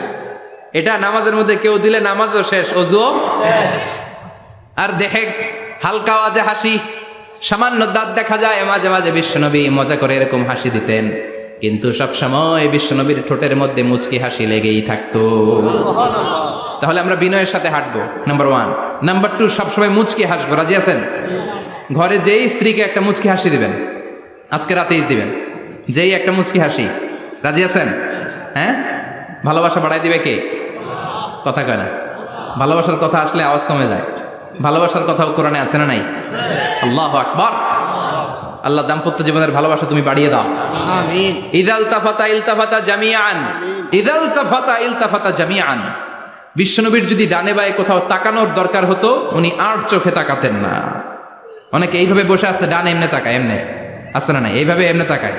এটা নামাজের মধ্যে কেউ দিলে নামাজও শেষ, ওযুও শেষ। আর দিহক, হালকা আওয়াজে হাসি, সামান্য দাঁত দেখা যায় মাঝে মাঝে। বিশ্বনবী মজা করে এরকম হাসি দিতেন, কিন্তু সব সময় বিশ্বনবীর ঠোঁটের মধ্যে মুচকি হাসি লেগেই থাকতো। তাহলে আমরা বিনয়ের সাথে হাঁটবো, নাম্বার 1। নাম্বার 2, সবসময় মুচকি হাসবো। রাজি আছেন? ঘরে যেই স্ত্রীকে একটা মুচকি হাসি দিবেন, আজকে রাতেই দিবেন, যেই একটা মুচকি হাসি। রাজি আছেন? হ্যাঁ, ভালোবাসা বাড়াই দিবে কে? কথা কয় না। ভালোবাসার কথা আসলে আওয়াজ কমে যায়। ভালোবাসার কথাও কোরআনে আছে না নাই? আল্লাহু আকবার। আল্লাহ দাম্পত্য জীবনের ভালোবাসা তুমি বাড়িয়ে দাও, আমিন। ইযাল তাফাতা ইলতাফাতা জামিআন, ইযাল তাফাতা ইলতাফাতা জামিআন। বিশ্বনবীর যদি ডানে বায়ে কোথাও তাকানোর দরকার হতো, উনি আর চোখে তাকাতেন না। অনেকে এইভাবে বসে আছে, ডানে এমনে তাকায়, এমনে আছে না নাই? এইভাবে এমনে তাকায়,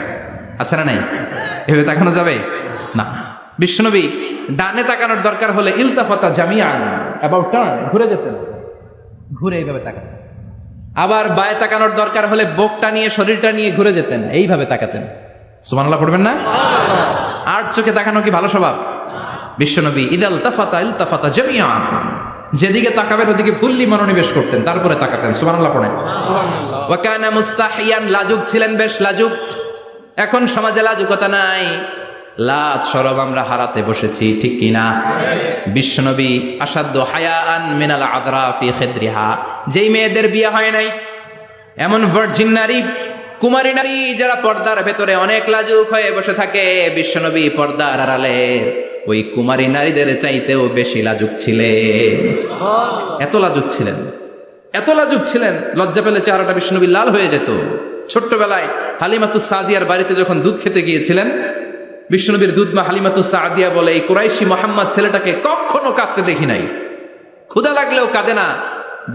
আছে না নাই? এভাবে তাকানো যাবে না। বিশ্বনবী ডানে তাকানোর দরকার হলে ইলতাফাতা জামিআন, অ্যাবাউট টার্ন, ঘুরে যেতেন, ঘুরে এইভাবে তাকাতেন। আবার বায়ে তাকানোর দরকার হলে বুকটা নিয়ে, শরীরটা নিয়ে ঘুরে যেতেন, এইভাবে তাকাতেন। সুবহানাল্লাহ পড়বেন না? আর চোখে তাকানো কি ভালো স্বভাব? বিশ্বনবী ইদাল তাফাতা ইলতাফাতা জামিআন, যেদিকে তাকাবেন ওদিকে ফুললি মনোনিবেশ করতেন, তারপরে তাকাতেন। সুবহানাল্লাহ পড়েন। ওয়া কানা মুস্তাহিয়ান, লাজুক ছিলেন, বেশ লাজুক। এখন সমাজে লাজুকতা নাই, লাজ শরম আমরা হারাতে বসেছি, ঠিক কি না? বিশ্বনবী আসাদ্দু হায়াআন মিনাল আযরা ফি খিদরিহা, যেই মেয়েদের বিয়ে হয় নাই, এমন ভার্জিন নারী, কুমারী নারী যারা পর্দার ভেতরে অনেক লাজুক হয়ে বসে থাকে, বিশ্বনবী পর্দার আড়ালে ওই কুমারী নারীদের চাইতেও বেশি লাজুক ছিলেন। এত লাজুক ছিলেন, এত লাজুক ছিলেন, লজ্জা পেলে চেহারাটা বিশ্বনবী লাল হয়ে যেত। ছোট্টবেলায় হালিমাতুস সাদিয়ার বাড়িতে যখন দুধ খেতে গিয়েছিলেন, বিশ্বনবীর দুধমা হালিমাতুস সাদিয়া বলে, এই কুরাইশি মোহাম্মদ ছেলেটাকে কখনো কাঁদতে দেখি নাই। ক্ষুধা লাগলেও কাঁদে না,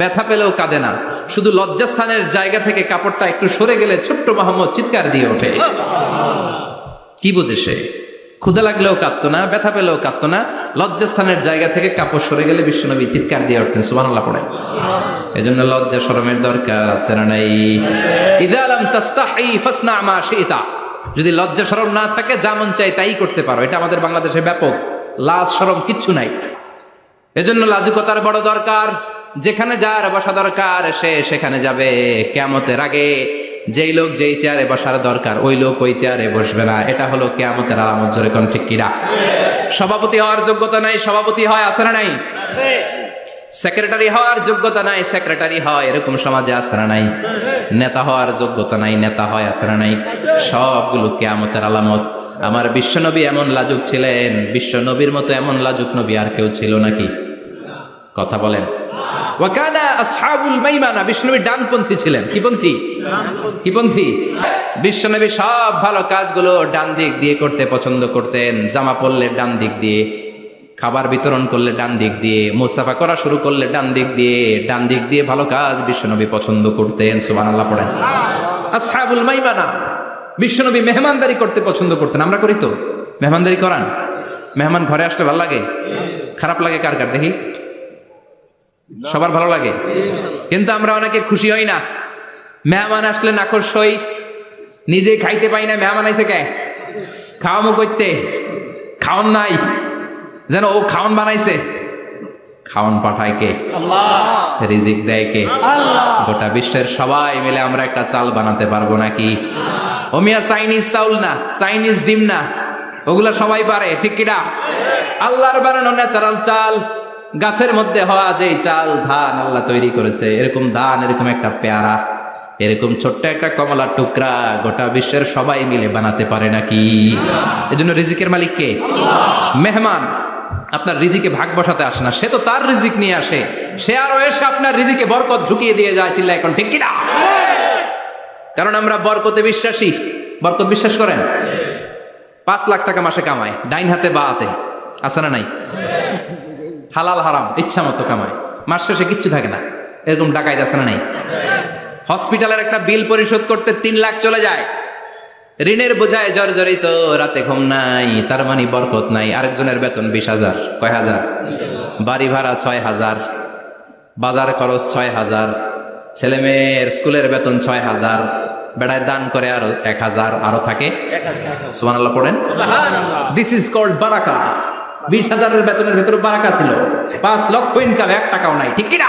ব্যথা পেলেও কাঁদে না, শুধু লজ্জাস্থানের জায়গা থেকে কাপড়টা একটু সরে গেলে ছোট্ট মোহাম্মদ চিৎকার দিয়ে ওঠে। কি বোঝে সে? ক্ষুধা লাগলেও কাঁদতো না, ব্যথা পেলেও কাঁদতো না, লজ্জাস্থানের জায়গা থেকে কাপড় সরে গেলে বিশ্বনবী চিৎকার দিয়ে উঠতেন। সুবহানাল্লাহ পড়েন। এজন্য লজ্জা শরমের দরকার আছে না নাই? ইযা লাম তাস্তাহি ফাসনা মা শিতা, যদি লজ্জা শরম না থাকে যা মন চাই তাই করতে পারো। এটা আমাদের বাংলাদেশে ব্যাপক, লাজ শরম কিচ্ছু নাই। এজন্য লাজুকতার বড় দরকার। যেখানে যার বসা দরকার সে সেখানে যাবে। কিয়ামতের আগে যেই লোক যেই চেয়ারে বসার দরকার ওই লোক ওই চেয়ারে বসবে না, এটা হলো কিয়ামতের আলামত। জোরে কোন ঠিক কিনা? সভাপতি হওয়ার যোগ্যতা নাই, সভাপতি হয়, আছে না নাই? সেক্রেটারি হওয়ার যোগ্যতা নাই, সেক্রেটারি হয়, এরকম সমাজে আছে না নাই? নেতা হওয়ার যোগ্যতা নাই, নেতা হয়, আছে না নাই? সবগুলো কিয়ামতের আলামত। আমার বিশ্বনবী এমন লাজুক ছিলেন, বিশ্বনবীর মতো এমন লাজুক নবী আর কেউ ছিল নাকি? কথা বলেন। ওয়া কানা আসহাবুল মাইমানা, বিশ্বনবী ডানপন্থী ছিলেন। কি পন্থী? কি পন্থী? বিশ্বনবী সব ভালো কাজগুলো ডান দিক দিয়ে করতে পছন্দ করতেন। জামা পরলে ডান দিক দিয়ে, খাবার বিতরণ করলে ডান দিক দিয়ে, মুসাফা করা শুরু করলে ডান দিক দিয়ে, ডান দিক দিয়ে ভালো কাজ বিশ্বনবী পছন্দ করতেন। সুবহানাল্লাহ পড়েন। আসহাবুল মাইমানা, বিশ্বনবী মেহমানদারি করতে পছন্দ করতেন। আমরা করি তো? মেহমানদারি করান? মেহমান ঘরে আসলে ভালো লাগে? খারাপ লাগে কার কার দেখি? সবার ভালো লাগে, কিন্তু আমরা অনেকে খুশি হই না। মেহমান আসলে নাখোশ হই, নিজে খাইতে পাই না। মেহমান আইছে কে? খাওয়ামো করতে, খাওয়ান নাই, যেন ও খাওয়ান বানাইছে। খাওয়ান পাঠায় কে? আল্লাহ। রিজিক দেয় কে? আল্লাহ। গোটা বিশ্বের সবাই মিলে আমরা একটা চাল বানাতে পারবো নাকি? ও মিয়া চাইনিজ চাউল না, চাইনিজ ডিম না, ওগুলা সবাই পারে, ঠিক কিনা? আল্লাহর বানানো ন্যাচারাল চাল, গাছের মধ্যে হওয়া যেই চাল, ধান আল্লাহ তৈরি করেছে, এরকম ধান, এরকম একটা পেয়ারা, এরকম ছোট্ট একটা কমলার টুকরা গোটা বিশ্বের সবাই মিলে বানাতে পারে নাকি? এজন্য রিজিকের মালিক কে? মেহমান আপনার রিজিকে ভাগ বসাতে আসে না, সে তো তার রিজিক নিয়ে আসে, সে আরো এসে আপনার রিজিকে বরকত ঢুকিয়ে দিয়ে যায়। চিল্লা এখন ঠিক কিনা? কারণ আমরা বরকতে বিশ্বাসী। বরকত বিশ্বাস করেন? 5 লাখ টাকা মাসে কামায়, ডাইন হাতে বা হাতে, আছে না নাই? হালাল হারাম ইচ্ছা মতো কামায়, মাস শেষে কিচ্ছু থাকে না, এরকম ডাকাইত আছে না নাই? হসপিটালের একটা বিল পরিশোধ করতে 3 লাখ চলে যায়, ঋণের বোঝায় জর্জরিত, রাতে ঘুম নাই, তার মানে বরকত নাই। আরেকজনের বেতন 20,000, কয় হাজার? বাড়ি ভাড়া 6,000, বাজার খরচ 6,000, ছেলে মেয়ের স্কুলের বেতন 6,000, বেড়ায় দান করে আরো 1,000, আরো থাকে। সুবহানাল্লাহ পড়েন। দিস ইজ কল্ড বারাকা। 20,000-এর বেতনের ভেতরে বারাকা ছিল। 5 লক্ষ ইনকাম, 1 টাকাও নাই, ঠিক কিনা?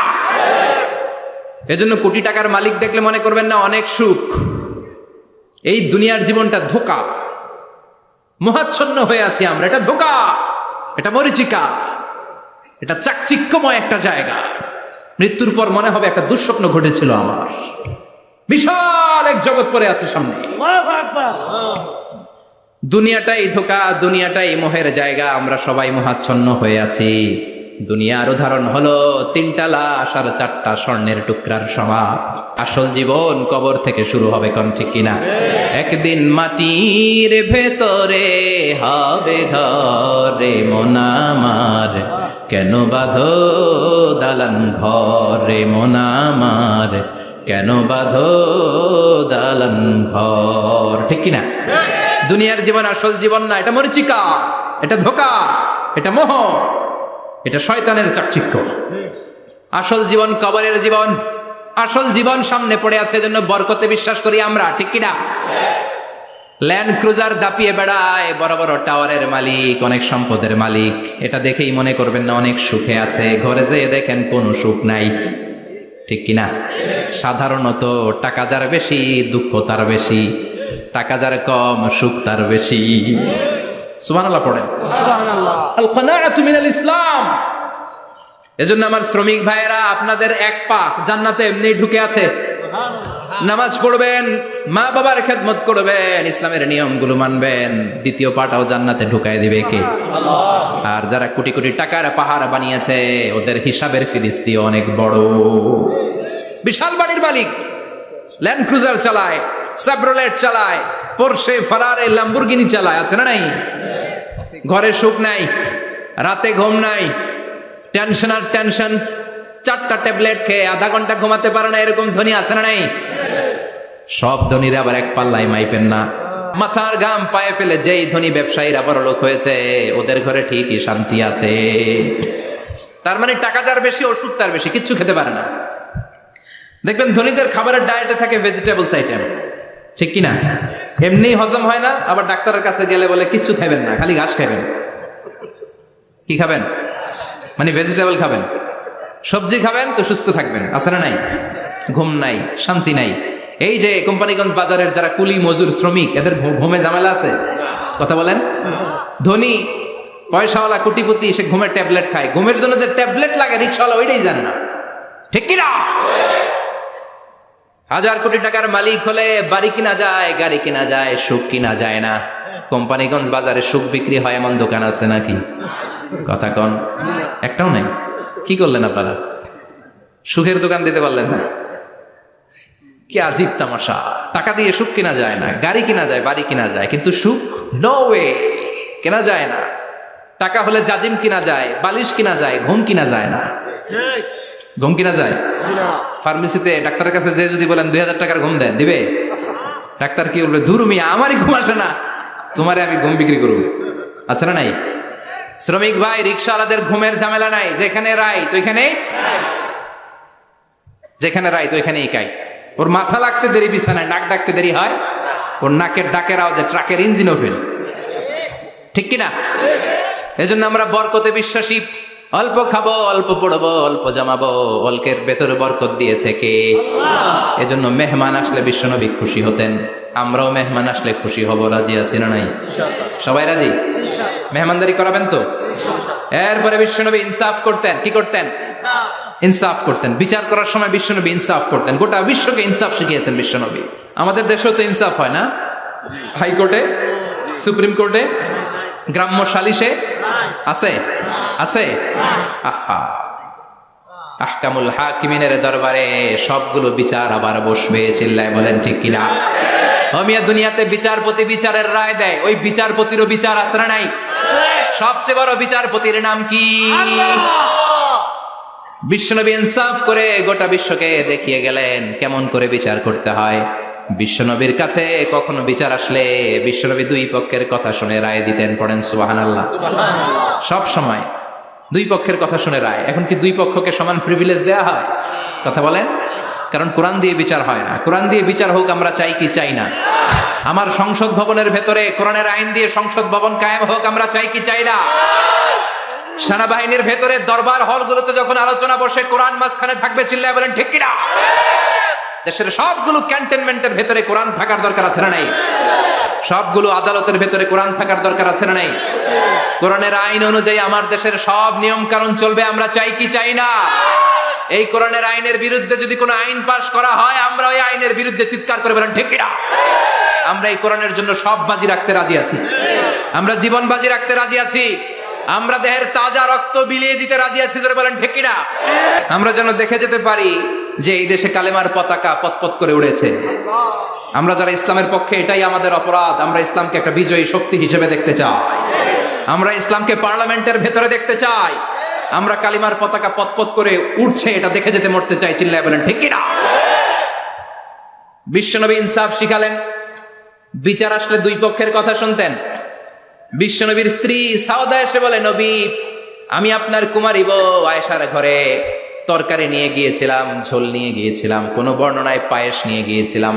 এজন্য কোটি টাকার মালিক দেখলে মনে করবেন না অনেক সুখ। এই দুনিয়ার জীবনটা ধোঁকা, মোহাচ্ছন্ন হয়ে আছি আমরা। এটা ধোঁকা, এটা মরিচিকা, এটা চাকচিক্যময় একটা জায়গা। মৃত্যুর পর মনে হবে একটা দুঃস্বপ্ন ঘটেছিল আমার, বিশাল এক জগৎ পড়ে আছে সামনে। দুনিয়াটাই ধোঁকা, দুনিয়াটাই মোহের জায়গা, আমরা সবাই মোহাচ্ছন্ন হয়ে আছি। দুনিয়ার উদাহরণ হলো 3টা লাশ আর 4টা স্বর্ণের টুকরার সমাজ। আসল জীবন কবর থেকে শুরু হবে, কোন ঠিক কিনা? একদিন মাটির ভেতরে হবে ঘরে মন আমার, কেন বাঁধো দালান ঘরে মন আমার, কেন বাঁধো দালান ঘর, ঠিক কিনা? দুনিয়ার জীবন আসল জীবন না, এটা মরিচিকা, এটা ধোঁকা, এটা মোহ, এটা শয়তানের চাকচিক্য। আসল জীবন কবরের জীবন, আসল জীবন সামনে পড়ে আছে। জন্য বরকতে বিশ্বাস করি আমরা, ঠিক কিনা? ল্যান্ড ক্রুজার দাপিয়ে বেড়ায়, বড় বড় টাওয়ারের মালিক, অনেক সম্পদের মালিক। এটা দেখেই মনে করবেন না অনেক সুখে আছে, ঘরে যেয়ে দেখেন কোনো সুখ নাই। ঠিক কিনা? সাধারণত টাকা যার বেশি দুঃখ তার বেশি, টাকা যার কম সুখ তার বেশি। সুবহানাল্লাহ পড়েন। আল কানাআতু মিনাল ইসলাম। এজন্য আমার শ্রমিক ভাইয়েরা, আপনাদের এক পা জান্নাতে এমনি ঢুকে আছে। নামাজ পড়বেন, মা বাবার খেদমত করবেন, ইসলামের নিয়মগুলো মানবেন, দ্বিতীয় পাটাও জান্নাতে ঢুকায় দিবে কে? আর যারা কোটি কোটি টাকার পাহাড় বানিয়েছে, ওদের হিসাবের ফিরিস্তি অনেক বড়। বিশাল বাড়ির মালিক, ল্যান্ড ক্রুজার চালায়, সাবরোলেট চালায়, পোরশে, ফারারে, ল্যাম্বরগিনি চালায়, আছে না নাই? ঘরে সুখ নাই, রাতে ঘুম নাই, টেনশন আর টেনশন। 4টা ট্যাবলেট খেয়ে আধা ঘন্টা ঘুমাতে পারে না, এরকম ধনী আছে না নাই? সব ধনীরা আবার এক পাল্লায় মাইপেন না। মাথার ঘাম পায়ে ফেলে যেই ধনী ব্যবসায়ীরা বড়লোক হয়েছে, ওদের ঘরে ঠিকই শান্তি আছে। তার মানে টাকা যার বেশি, ওষুধ তার বেশি, কিচ্ছু খেতে পারে না। দেখবেন ধনীদের খাবারের ডায়েটে থাকে ভেজিটেবলস আইটেম, ঠিক কিনা? এমনি হজম হয় না, আবার ডাক্তারের কাছে গেলে বলে কিচ্ছু খাবেন না, খালি ঘাস খাবেন। কি খাবেন? মানে ভেজিটেবল খাবেন, সবজি খাবেন তো সুস্থ থাকবেন, আছে না নাই? ঘুম নাই, শান্তি নাই। এই যে কোম্পানিগঞ্জ বাজারের যারা কুলি মজুর শ্রমিক, এদের ঘুমে ঝামেলা আছে? কথা বলেন। ধনী পয়সাওয়ালা কোটিপতি, সে ঘুমের ট্যাবলেট খায়। ঘুমের জন্য যে ট্যাবলেট লাগে রিক্সাওয়ালা ওইটাই জানে না, ঠিক কিনা? হাজার কোটি টাকার মালিক হলে বাড়ি কিনা যায়, গাড়ি কিনা যায়, সুখ কিনা যায় না। কোম্পানিগঞ্জ বাজারে সুখ বিক্রি হয় এমন দোকান আছে নাকি? কথা কন, একটাও নাই। কি করলেন আপনারা? সুখের দোকান দিতে পারলেন না? কি আজীব তামাশা! টাকা দিয়ে সুখ কিনা যায় না, গাড়ি কিনা যায়, বাড়ি কিনা যায়, কিন্তু সুখ নো ওয়ে, কেনা যায় না। টাকা হলে জাজিম কিনা যায়, বালিশ কিনা যায়, ঘুম কিনা যায় না। ঘুম কিনা যায়? ফার্মেসিতে ডাক্তারের কাছে যে যদি বলেন 2000 টাকার ঘুম দেন, দিবে? ডাক্তার কি বলবে? দূর মিয়া, আমারই ঘুম আসে না, তোমারে আমি ঘুম বিক্রি করবো। আচ্ছা না নাই? শ্রমিক ভাই, রিক্সাওয়ালাদের ঘুমের ঝামেলা নাই। যেখানে রাইত ওইখানে, যেখানে রাইত ওইখানেই কাই। ওর মাথা লাগতে দেরি বিছানায়, নাক ডাকতে দেরি হয়, ওর নাকের ডাকের আওয়াজে ট্রাকের ইঞ্জিনও ফেল, ঠিক কিনা? এজন্য আমরা বরকতে বিশ্বাসী। অল্প খাবো, অল্প পড়বো, অল্প জামাবো, অল্পের ভেতরে বরকত দিয়েছে কে? এজন্য মেহমান আসলে বিশ্বনবী খুশি হতেন। আমরাও মেহমান আসলে খুশি হব, রাজি আছি না নাই? সবাই রাজি? মেহমানদারি করাবেন তো? এরপরে বিশ্বনবী ইনসাফ করতেন। কি করতেন? ইনসাফ করতেন। বিচার করার সময় বিশ্বনবী ইনসাফ করতেন। গোটা বিশ্বকে ইনসাফ শিখিয়েছেন বিশ্বনবী। আমাদের দেশেও তো ইনসাফ হয় না? হাইকোর্টে, সুপ্রিম কোর্টে, গ্রাম্য সালিশে আছে? আছে? আহা, আহকামুল হাকিমিনের দরবারে সবগুলো বিচার আবার বসবে। চিল্লায় বলেন ঠিক কিনা? মিয়া, দুনিয়াতে বিচারপতি বিচারের রায় দেয়, ওই বিচারপতিরও বিচার আছে না নাই? সবচেয়ে বড় বিচারপতির নাম কি? বিশ্বনবী ইনসাফ করে গোটা বিশ্বকে দেখিয়ে গেলেন কেমন করে বিচার করতে হয়। বিশ্বনবীর কাছে কখনো বিচার আসলে বিশ্বনবী দুই পক্ষের কথা শুনে রায় দিতেন। পড়েন সুবহানাল্লাহ। সব সময় দুই পক্ষের কথা শুনে রায়। এখন কি দুই পক্ষকে সমান প্রিভিলেজ দেয়া হয়? কথা বলেন। কারণ কোরআন দিয়ে বিচার হয় না। কোরআন দিয়ে বিচার হোক আমরা চাই কি চাই না? আমার সংসদ ভবনের ভেতরে কোরআনের আইন দিয়ে সংসদ ভবন কায়েম হোক আমরা চাই কি চাই না? সেনাবাহিনীর ভেতরে দরবার হলগুলোতে যখন আলোচনা বসে কোরআন মাঝখানে থাকবে, চিল্লায় বলেন ঠিক কিনা? দেশের সবগুলো ক্যান্টনমেন্টের ভেতরে কোরআন থাকার দরকার আছে না নাই? সবগুলো আদালতের ভেতরে কোরআন থাকার দরকার আছে না নাই? কোরআনের আইন অনুযায়ী আমার দেশের সব নিয়ম কানুন চলবে আমরা চাই কি চাই না? এই কোরআনের আইনের বিরুদ্ধে যদি কোনো আইন পাশ করা হয়, আমরা ওই আইনের বিরুদ্ধে চিৎকার করে বলেন ঠিক কিনা? আমরা এই কোরআনের জন্য সব বাজি রাখতে রাজি আছি। আমরা জীবন বাজি রাখতে রাজি আছি। আমরা দেহের তাজা রক্ত বিলিয়ে দিতে রাজি আছি। জোরে বলেন ঠিক কিনা? আমরা যেন দেখে যেতে পারি যে এই দেশে কালেমার পতাকা পতপত করে উড়েছে। আমরা যারা ইসলামের পক্ষে, এটাই আমাদের অপরাধ। আমরা ইসলামকে একটা বিজয়ী শক্তি হিসেবে দেখতে চাই। আমরা ইসলামকে পার্লামেন্টের ভেতরে দেখতে চাই। আমরা কালিমার পতাকা পতপত করে উঠছে, এটা দেখে যেতে মরতে চাই। চিল্লায় বলেন ঠিক কিনা? বিশ্বনবী ইনসাফ শিখালেন। বিচার আসলে দুই পক্ষের কথা শুনতেন। বিশ্বনবীর স্ত্রী সাউদা এসে বলে, নবী, আমি আপনার কুমারী বউ আয়েশার ঘরে তরকারি নিয়ে গিয়েছিলাম, ঝোল নিয়ে গিয়েছিলাম, কোন বর্ণনায় পায়েস নিয়ে গিয়েছিলাম।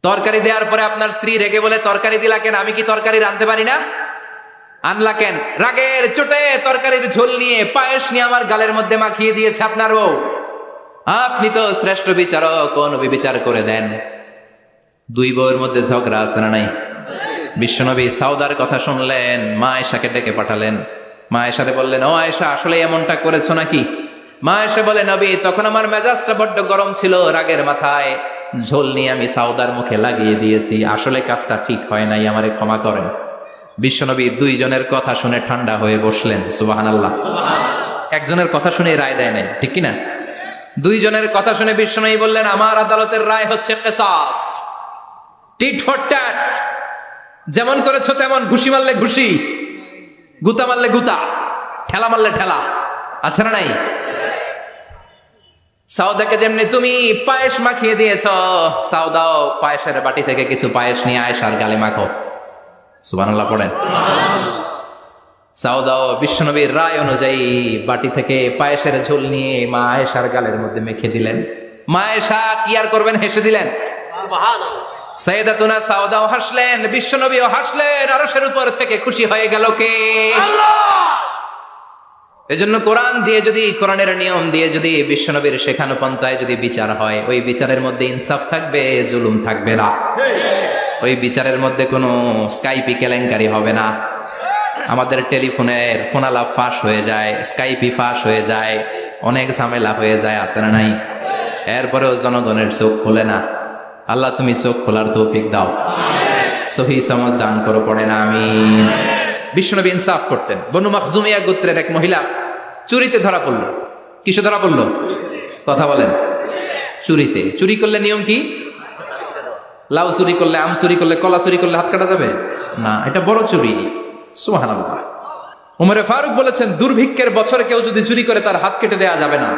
তরকারি দেওয়ার পরে আপনার স্ত্রী রেগে বলে, তরকারি দিলা কেন? আমি কি তরকারি রাঁধতে পারি না? আনলা কেন? রাগের চোটে তরকারির ঝোল নিয়ে পায়েস নিয়ে আমার গালের মধ্যে মাখিয়ে দিয়েছে আপনার বউ। আপনি তো শ্রেষ্ঠ বিচারক, কোন বিচার করে দেন। দুই বউয়ের মধ্যে ঝগড়া আছে না নাই? বিশ্বনবী সাউদার কথা শুনলেন, মা আয়েশাকে ডেকে পাঠালেন। মা আয়েশারে বললেন, ও আয়েশা, আসলে এমনটা করেছো নাকি? মা আয়েশা বলে, নবী, তখন আমার মেজাজটা বড্ড গরম ছিল, রাগের মাথায় ঝোল নিয়ে আমি সাউদার মুখে লাগিয়ে দিয়েছি, আসলে কাজটা ঠিক হয় নাই, আমারে ক্ষমা করেন। বিশ্বনবী দুইজনের কথা শুনে ঠান্ডা হয়ে বসলেন। সুবহানাল্লাহ। একজনের কথা শুনে রায় দেয় নাই, ঠিক কিনা? দুইজনের কথা শুনে বিশ্বনবী বললেন, আমার আদালতের রায় হচ্ছে কিসাস, টিট ফর ট্যাট। যেমন করেছো তেমন, ঘুষি মারলে ঘুষি, গুতা মারলে গুতা, ঠেলা মারলে ঠেলা, আচ্ছা না নাই? সাউদাকে যেমনি তুমি পায়েস মাখিয়ে দিয়েছ, সাউদাও পায়েসের বাটি থেকে কিছু পায়েস নিয়ে আয়েশার গালে মাখো। সুবহানাল্লাহ পড়েন। সাউদাও বিশ্বনবীর রায় অনুযায়ী বাটি থেকে পায়েসের ঝোল নিয়ে মা আয়েশার গালের মধ্যে মেখে দিলেন। মা আয়েশা কি আর করবেন, হেসে দিলেন। সাইয়েদাতুনা সাউদাও হাসলেন, বিশ্বনবীও হাসলেন। আরশের উপর থেকে খুশি হয়ে গেল কে? আল্লাহ। এজন্য কোরআন দিয়ে যদি, কোরআনের নিয়ম দিয়ে যদি, বিশ্বনবীর শেখানো পন্থায় যদি বিচার হয়, ওই বিচারের মধ্যে ইনসাফ থাকবে, জুলুম থাকবে না। ওই বিচারের মধ্যে কোনো স্কাইপি কেলেঙ্কারি হবে না। আমাদের টেলিফোনের ফোনালাপ ফাঁস হয়ে যায়, স্কাইপি ফাঁস হয়ে যায়, অনেক ঝামেলা হয়ে যায়, আছে না নাই? এরপরেও জনগণের চোখ খোলে না। আল্লাহ তুমি চোখ খোলার তৌফিক দাও, সহি সমঝ দান করো, পড়ে না আমিন। বিশ্বনবী ইনসাফ করতেন। বনু মাখজুমিয়া গোত্রের এক মহিলা চুরিতে ধরা পড়ল। কিসে ধরা পড়ল? কথা বলেন। চুরিতে। চুরি করলে নিয়ম কি? লাউ চুরি করলে, আম চুরি করলে, কলা চুরি করলে হাত কাটা যাবে না, এটা বড় চুরি। সুবহানাল্লাহ। উমরে ফারুক বলেছেন, দুর্ভিক্ষের বছরে কেউ যদি চুরি করে তার হাত কেটে দেওয়া যাবে না,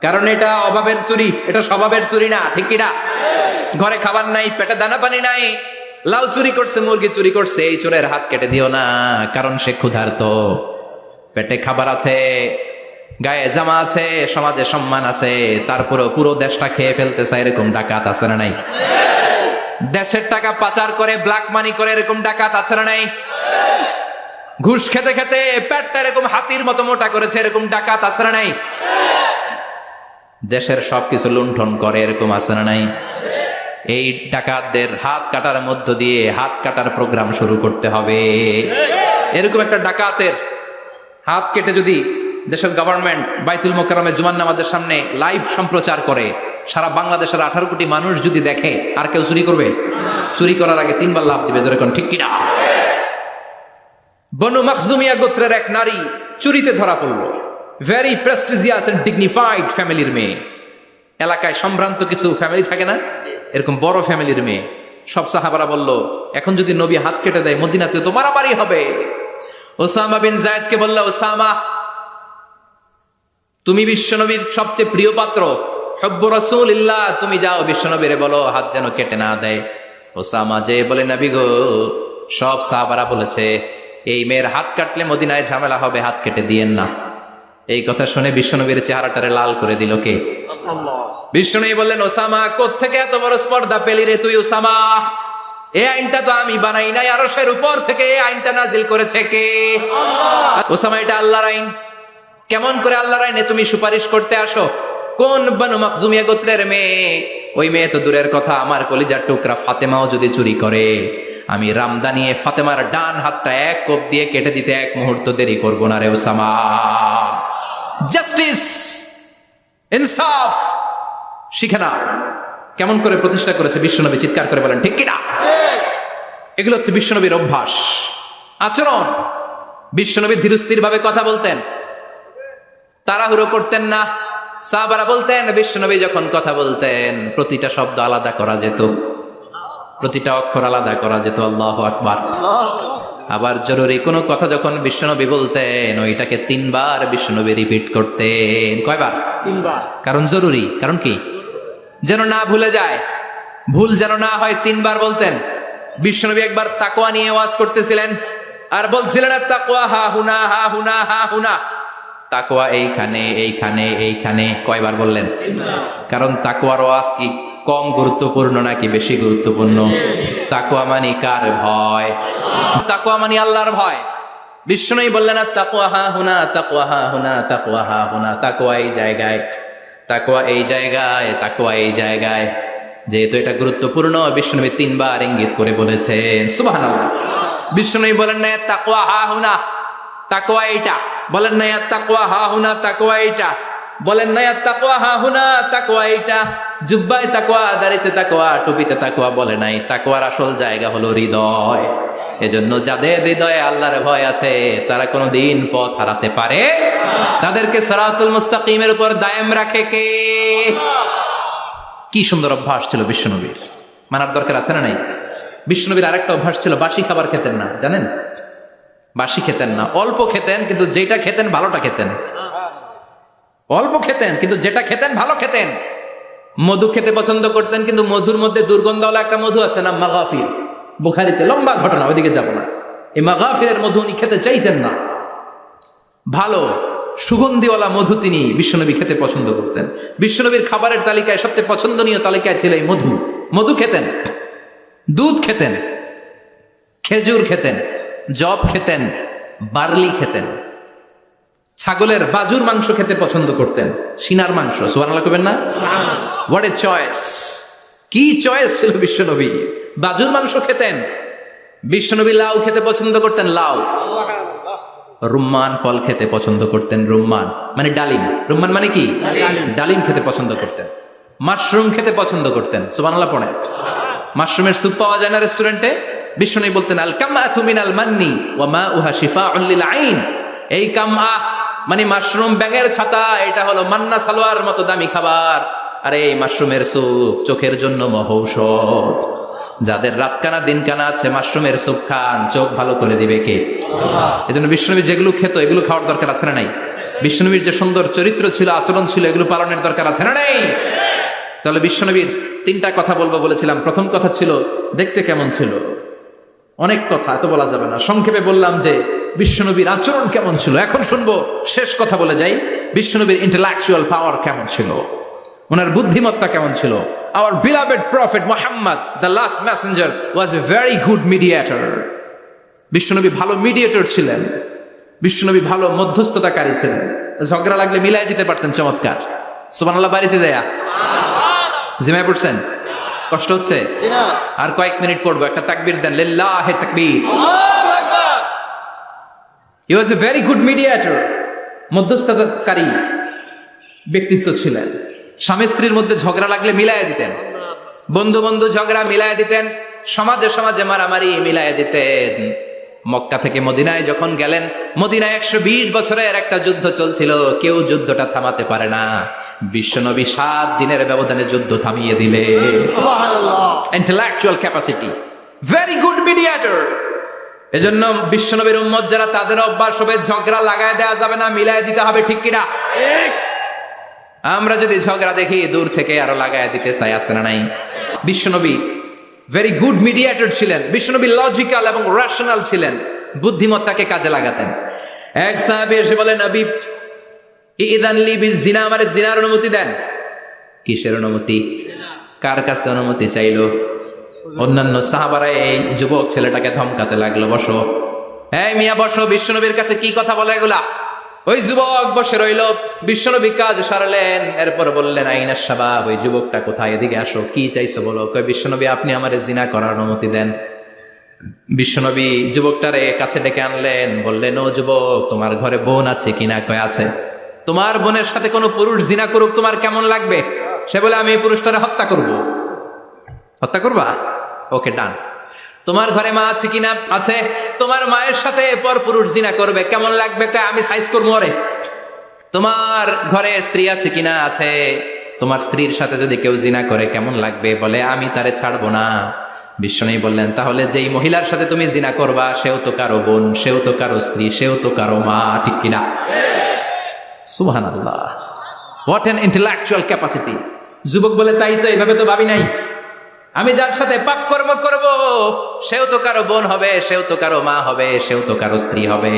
কারণ এটা অভাবের চুরি, এটা স্বভাবের চুরি না, ঠিক কিনা? ঘরে খাবার নাই, পেটে দানা পানি নাই, লাউ চুরি করছে, মুরগি চুরি করছে, এই চোরের হাত কেটে দিও না, কারণ সে ক্ষুধার্ত। পেটে খাবার আছে, গায়ে জামা আছে, সমাজে সম্মান আছে, তারপরে পুরো দেশটা খেয়ে ফেলতেছে, এরকম ডাকাত আছে না নাই? দেশের টাকা পাচার করে, ব্ল্যাক মানি করে, এরকম ডাকাত আছে না নাই? ঘুষ খেতে খেতে পেটটা এরকম হাতির মতো মোটা করেছে, এরকম ডাকাত আছে না নাই? দেশের সবকিছু লুণ্ঠন করে, এরকম আছে না নাই? এই ডাকাতদের হাত কাটার মধ্য দিয়ে হাত কাটার প্রোগ্রাম শুরু করতে হবে। এরকম একটা ডাকাতের হাত কেটে যদি দেশের গভর্নমেন্ট বাইতুল মোকাররমে জুমার নামাজের সামনে লাইভ সম্প্রচার করে, সারা বাংলাদেশের 18 কোটি মানুষ যদি দেখে, আর কেউ চুরি করবে? চুরি করার আগে 3 বার লাভ দিবে, যেরকম, ঠিক কিনা? বনু মাখজুমিয়া গোত্রের এক নারী চুরিতে ধরা পড়ল। ভেরি প্রেস্টিজিয়াস এন্ড ডিগনিফাইড ফ্যামিলির মেয়ে। এলাকায় সম্ভ্রান্ত কিছু ফ্যামিলি থাকে না, এরকম বড় ফ্যামিলির মেয়ে। সব সাহাবারা বলল, এখন যদি নবী হাত কেটে দেয় মদিনাতে তো মারামারি হবে। ওসামা বিন যায়েদকে বলল, ওসামা, তুমি বিশ্বনবীর সবচেয়ে প্রিয় পাত্র, হুব্বু রাসূলিল্লাহ, তুমি যাও বিশ্বনবীরে বলো হাত যেন কেটে না দেয়। ওসামা যে বলে, নবী গো, সব সাহাবারা বলেছে এই মেয়ের হাত কাটলে মদিনায় ঝামেলা হবে, হাত কেটে দিয়েন না। এই কথা শুনে বিশ্বনবীর চেহারাটারে লাল করে দিল কে? আল্লাহ। বিশ্বনবী বললেন, ওসামা, কোত্থেকে এত বড় স্পর্ধা পেলি রে তুই ওসামা? এই আইনটা তো আমি বানাই নাই, আরশের উপর থেকে এই আইনটা নাজিল করেছে কে? আল্লাহ। ওসামা, এটা আল্লাহর আইন। কেমন করে আল্লাহর আইনে তুমি সুপারিশ করতে আসো? কোন বনু মাখজুমিয়া গোত্রের মেয়ে? ওই মেয়ে তো দূরের কথা, আমার কলিজার টুকরা ফাতেমাও যদি চুরি করে, আমি রামদা নিয়ে ফাতেমার ডান হাতটা এক কোপ দিয়ে কেটে দিতে 1 মুহূর্ত দেরি করব না রে ওসামা। জাস্টিস, ইনসাফ শিখে না। কেমন করে প্রতিষ্ঠা করেছে বিশ্বনবী, চিৎকার করে বলেন, ঠিক কিনা? এগুলো হচ্ছে বিশ্বনবীর অভ্যাস, আচরণ। বিশ্বনবী ধীরস্থির ভাবে কথা বলতেন, তাড়াহুড়ো করতেন না। সাহাবারা বলতেন, বিশ্বনবী যখন কথা বলতেন প্রতিটা শব্দ আলাদা করা যেত, প্রতিটা অক্ষর আলাদা করা যেত। আল্লাহু আকবার। আবার জরুরি কোনো কথা যখন বিশ্বনবী বলতেন, ওইটাকে 3 বার বিশ্বনবী রিপিট করতেন। কয়বার? 3 বার। কারণ জরুরি, কারণ কি? যেন না ভুলে যায়, ভুল যেন না হয়, 3 বার বলতেন। বিশ্বনবী একবার তাকওয়া নিয়ে ওয়াজ করতেছিলেন, আর বলছিলেন, তাকওয়া হা হুনা, হা হুনা, হা হুনা। তাকওয়া এইখানে, এইখানে, এইখানে। কয়বার বললেন? কারণ তাকওয়ার ওয়াজ কি? কম গুরুত্বপূর্ণ নাকি বেশি গুরুত্বপূর্ণ? তাকওয়া মানে কার ভয়? তাকওয়া মানে আল্লাহর ভয়। বিষ্ণুই বললেন তাকওয়া হা হুনা, তাকওয়া হা হুনা, তাকওয়া হা হুনা, তাকওয়া এই জায়গায়, তাকওয়া এই জায়গায়, তাকওয়া এই জায়গায়। যেহেতু এটা গুরুত্বপূর্ণ, বিষ্ণুনবী 3 বার ইঙ্গিত করে বলেছেন। সুবহানাল্লাহ। বিষ্ণুনবী বলেন না তাকওয়া হা হুনা, তাকওয়া এইটা। বলেন না তাকওয়া হা হুনা, তাকওয়া এইটা। বলেন না তাকওয়া হা হুনা, তাকওয়া এইটা। জুব্বায় তাকওয়া, দাড়িতে তাকওয়া, টুপিতে তাকওয়া বলে নাই। তাকওয়ার আসল জায়গা হলো হৃদয়। এজন্য যাদের হৃদয়ে আল্লাহর ভয় আছে তারা কোনোদিন পথ হারাতে পারে, তাদেরকে সিরাতুল মুস্তাকিমের উপর দায়েম রাখে কে? কি সুন্দর অভ্যাস ছিল বিশ্বনবীর, মানার দরকার আছে না নাই? বিশ্বনবীর আরেকটা অভ্যাস ছিল, বাসি খাবার খেতেন না, জানেন? বাসি খেতেন না, অল্প খেতেন, কিন্তু যেটা খেতেন ভালোটা খেতেন। অল্প খেতেন কিন্তু যেটা খেতেন ভালো খেতেন। মধু খেতে পছন্দ করতেন, কিন্তু মধুর মধ্যে দুর্গন্ধওয়ালা একটা মধু আছে না, মাগাফির। বুখারীতে লম্বা ঘটনা, ওইদিকে যাব না। এই মাগাফিরের মধু উনি খেতে চাইতেন না। ভালো সুগন্ধিওয়ালা মধু তিনি বিশ্বনবী খেতে পছন্দ করতেন। বিশ্বনবীর খাবারের তালিকায় সবচেয়ে পছন্দনীয় তালিকায় ছিল এই মধু। মধু খেতেন, দুধ খেতেন, খেজুর খেতেন, জব খেতেন, বার্লি খেতেন, ছাগলের বাজুর মাংস খেতে পছন্দ করতেন, সিনার মাংস। সুবহানাল্লাহ কইবেন না? What a choice! কি চয়েস ছিল বিশ্বনবীর! বাজুর মাংস খেতেন। বিশ্বনবী লাউ খেতে পছন্দ করতেন, লাউ। রুম্মান ফল খেতে পছন্দ করতেন, রুম্মান মানে ডালিম। রুম্মান মানে কি? ডালিম খেতে পছন্দ করতেন। মাশরুম খেতে পছন্দ করতেন। সুবহানাল্লাহ পড়েন। মাশরুমের স্যুপ পাওয়া যায় না রেস্টুরেন্টে? বিশ্বনবী বলতেন আল কামআতু মিনাল মান্নি ওয়া মাউহা শিফাউন লিল আইন। এই কামআ মানে মাশরুম, ব্যাঙের ছাতা, এটা হলো মান্না সালোয়ার মতো দামি খাবার। আর এই মাশরুমের স্যুপ চোখের জন্য মহৌষধ। যাদের রাতকানা দিনকানা আছে মাশরুমের স্যুপ খান, চোখ ভালো করে দিবে কে? এজন্য বিশ্বনবী যেগুলো খেত এগুলো খাওয়ার দরকার আছে না নাই? বিশ্বনবীর যে সুন্দর চরিত্র ছিল, আচরণ ছিল, এগুলো পালনের দরকার আছে না নাই? তাহলে বিশ্বনবীর 3টা কথা বলবো বলেছিলাম। প্রথম কথা ছিল দেখতে কেমন ছিল। অনেক কথা এত বলা যাবে না, সংক্ষেপে বললাম যে বিশ্বনবীর আচরণ কেমন ছিল। এখন শুনবো, শেষ কথা বলে যাই, বিশ্বনবীর ইন্টেলেকচুয়াল পাওয়ার কেমন ছিল, ওনার বুদ্ধিমত্তা কেমন ছিল। Our beloved prophet Muhammad, the last messenger, was a very good mediator. বিশ্বনবী ভালো মিডিয়েটর ছিলেন। বিশ্বনবী ভালো মধ্যস্থতাকারী ছিলেন। ঝগড়া লাগলে মিলাই দিতে পারতেন, চমৎকার। সুবহানাল্লাহ। বাড়িতে যায়া জিমায় পড়ছেন? কষ্ট হচ্ছে? আর কয়েক মিনিট পড়বো, একটা তাকবীর দেন, লিল্লাহি তাকবীর। He was a very good mediator. মধ্যস্থতাকারী ব্যক্তিত্ব ছিলেন। স্বামী স্ত্রীর মধ্যে ঝগড়া লাগলে মিলাইয়া দিতেন, বন্ধু বন্ধু ঝগড়া মিলাইয়া দিতেন, সমাজে সমাজে মারামারি মিলাইয়া দিতেন। মক্কা থেকে মদিনায় যখন গেলেন, মদিনায় 120 বছরের একটা যুদ্ধ চলছিল, কেউ যুদ্ধটা থামাতে পারে না। বিশ্বনবী 7 দিনের ব্যবধানে যুদ্ধ থামিয়ে দিলেন। Intellectual capacity, very good mediator. এজন্য বিশ্বনবীর উম্মত যারা, তাদের অভ্যাস হবে ঝগড়া লাগায় দেওয়া যাবে না, মিলাইয়া দিতে হবে। ঠিক কিনা? আমরা যদি ঝগড়া দেখি দূর থেকে আরো লাগায় দিতে চাই, আছে না নাই? বিশ্বনবী ভেরি গুড মিডিয়েটর ছিলেন। বিশ্বনবী লজিক্যাল এবং রেশনাল ছিলেন, বুদ্ধিমত্তাকে কাজে লাগাতেন। এক সাহাবী এসে বলেন, নবী ইযান লি বিজিনা, আমারে জিনার অনুমতি দেন। কিসের অনুমতি? কার কাছে অনুমতি চাইলো? অন্যান্য সাহাবারা এই যুবক ছেলেটাকে ধমকাতে লাগলো, বসো, এই মিয়া বসো। বিশ্বনবীর কাছে কি কথা বলে এগুলা? ওই যুবক বসে রইল। বিশ্বনবী কাজ সারলেন, এরপর বললেন আইনাস শাবাব, ওই যুবকটা কোথায়, এদিকে আসো, কি চাইছো বলো। কয় বিশ্বনবী আপনি আমারে জিনা করার অনুমতি দেন। বিশ্বনবী যুবকটারে কাছে ডেকে আনলেন, বললেন ও যুবক, তোমার ঘরে বোন আছে কিনা? কয় আছে। তোমার বোনের সাথে কোনো পুরুষ জিনা করুক তোমার কেমন লাগবে? সে বলে আমি এই পুরুষটারে হত্যা করব। হত্যা করবা? ওকে, ডান। তোমার ঘরে মা আছে কিনা? আছে। তোমার মায়ের সাথে পর পুরুষ জিনা করবে, কেমন লাগবে? আমি সাইজ করবো ওরে। তোমার ঘরে স্ত্রী আছে কিনা? আছে। তোমার স্ত্রীর সাথে যদি কেউ জিনা করে কেমন লাগবে? বলে আমি তারে ছাড়বো না। বিশ্বনবী বললেন, তাহলে যেই মহিলার সাথে তুমি জিনা করবা সেও তো কারো বোন, সেও তো কারো স্ত্রী, সেও তো কারো মা। ঠিক কিনা? সুবহানাল্লাহ। What an intellectual capacity. যুবক বলে, তাই তো, এইভাবে তো ভাবি নাই। আমি যার সাথে পাপ কর্ম করব সেও তো কারো বোন হবে, সেও তো কারো মা হবে, সেও তো কারো স্ত্রী হবে।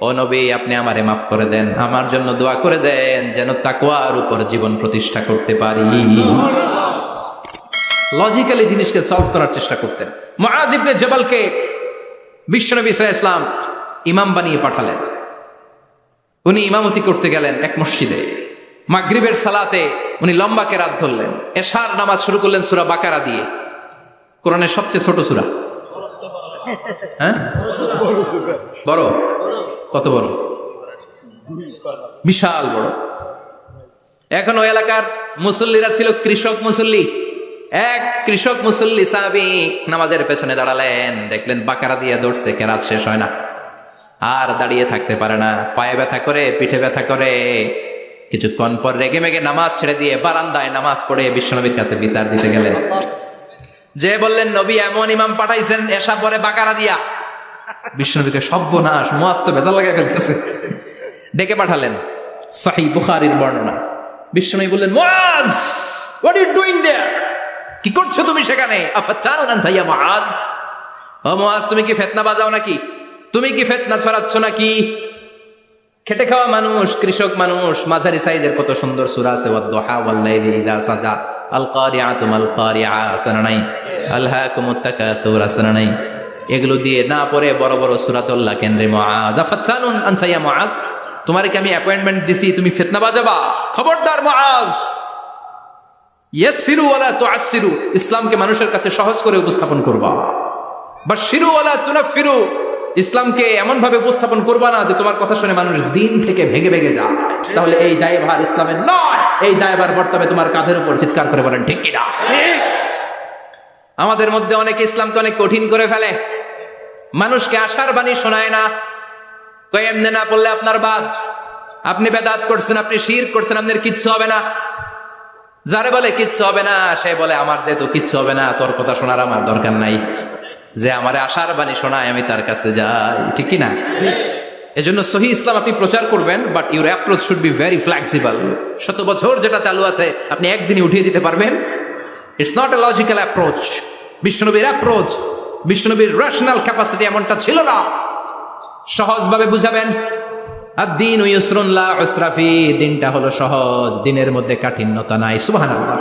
ও নবী, আপনি আমারে মাফ করে দেন, আমার জন্য দোয়া করে দেন যেন তাকওয়ার উপর জীবন প্রতিষ্ঠা করতে পারি। লজিক্যালি জিনিসকে সলভ করার চেষ্টা করতেন। মুআয ইবনে জাবালকে বিশ্বনবী সাল্লাল্লাহু আলাইহি ওয়াসাল্লাম ইমাম বানিয়ে পাঠালেন। উনি ইমামতি করতে গেলেন এক মসজিদে। মাগরিবের সালাতে উনি লম্বা কেরাত ধরলেন। এশার নামাজ শুরু করলেন সূরা বাকারা দিয়ে, কোরআনের সবচেয়ে ছোট সূরা। হ্যাঁ, বড়? কত বড়? বিশাল বড়। এখন ওই এলাকার মুসল্লিরা ছিল কৃষক মুসল্লি। এক কৃষক মুসল্লি সাহাবী নামাজের পেছনে দাঁড়ালেন, দেখলেন বাকারা দিয়ে দৌড়ছে, কেরাত শেষ হয় না, আর দাঁড়িয়ে থাকতে পারে না, পায়ে ব্যথা করে, পিঠে ব্যথা করে। কিছুক্ষণ পর রেগে মেগে নামাজ ছেড়ে দিয়ে বারান্দায় নামাজ পড়ে বিশ্বনবীর কাছে বিচার দিতে গেলেন। যে বললেন, নবী এমন ইমাম পাঠাইছেন এসা পরে বাকারা দিয়া। বিশ্বনবীকে সর্বনাশ, মুআয তো ভেজাল লাগাই ফেলতেছে। ডেকে পাঠালেন, সহিহ বুখারীর বর্ণনা। বিশ্বনবী বললেন, মুআয, হোয়াট আর ইউ ডুইং দেয়ার? কি করছো তুমি সেখানে? আফাতানুন আনতা ইয়া মুআয? ও মুআয, তুমি কি ফিতনা বাজাও নাকি? তুমি কি ফিতনা ছড়াচ্ছ নাকি? খেটে খাওয়া মানুষ, কৃষক মানুষ, মাঝারি সাইজের কত সুন্দর সূরা আছে, ওয়াদ-দুহা ওয়াল-লাইলি ইযা সাজা, আল কারিআতু মাল কারিআ, আসনা নাই, আলহাকুমুত তাকাসুর, আসনা নাই। এগুলো দিয়ে না পড়ে বড় বড় সূরাতুল্লাহ কেন রে মুআয? আফাতানুন আনতা ইয়া মুআয, তোমারে কি আমি অ্যাপয়েন্টমেন্ট দিছি তুমি ফিতনা বাজাবা? খবরদার মুআয, ইয়াসসিরু ওয়ালা তুআসসিরু, ইসলামকে মানুষের কাছে সহজ করে উপস্থাপন করবা। বাশশিরু ওয়ালা তুনাফিরু, ইসলামকে এমন ভাবে উপস্থাপন করবা না যে তোমার কথা শুনে মানুষ দিন থেকে ভেগে ভেগে যায়। তাহলে এই দায়ভার ইসলামের নয়, এই দায়ভার বর্তাবে তোমার কাঁধের উপর। চিৎকার করে বলেন ঠিক কিনা? আমাদের মধ্যে অনেকে ইসলামকে অনেক কঠিন করে ফেলে, মানুষকে আশার বাণী শোনায় না। কই এমনি না পড়লে আপনার বাদ, আপনি বেদাত করছেন, আপনি শিরক করছেন, আপনার কিচ্ছু হবে না। যারে বলে কিচ্ছু হবে না, সে বলে আমার যেহেতু কিচ্ছু হবে না, তোর কথা শোনার আমার দরকার নাই। যে আমারে আশার বাণী শোনায় আমি তার কাছে যাই, ঠিক কি না? এজন্য সহিহ ইসলাম আপনি প্রচার করবেন, but your approach should be very flexible. 100 বছর যেটা চালু আছে আপনি একদিনই উঠিয়ে দিতে পারবেন? It's not a logical approach. বিশ্বনবীর অ্যাপ্রোচ, বিশ্বনবীর রেশনাল ক্যাপাসিটি এমনটা ছিল না। সহজভাবে বুঝাবেন। আদ-দীনু ইউসরুন লা উসরা ফি, দিনটা হলো সহজ, দিনের মধ্যে কাঠিন্যতা নাই। সুবহানাল্লাহ।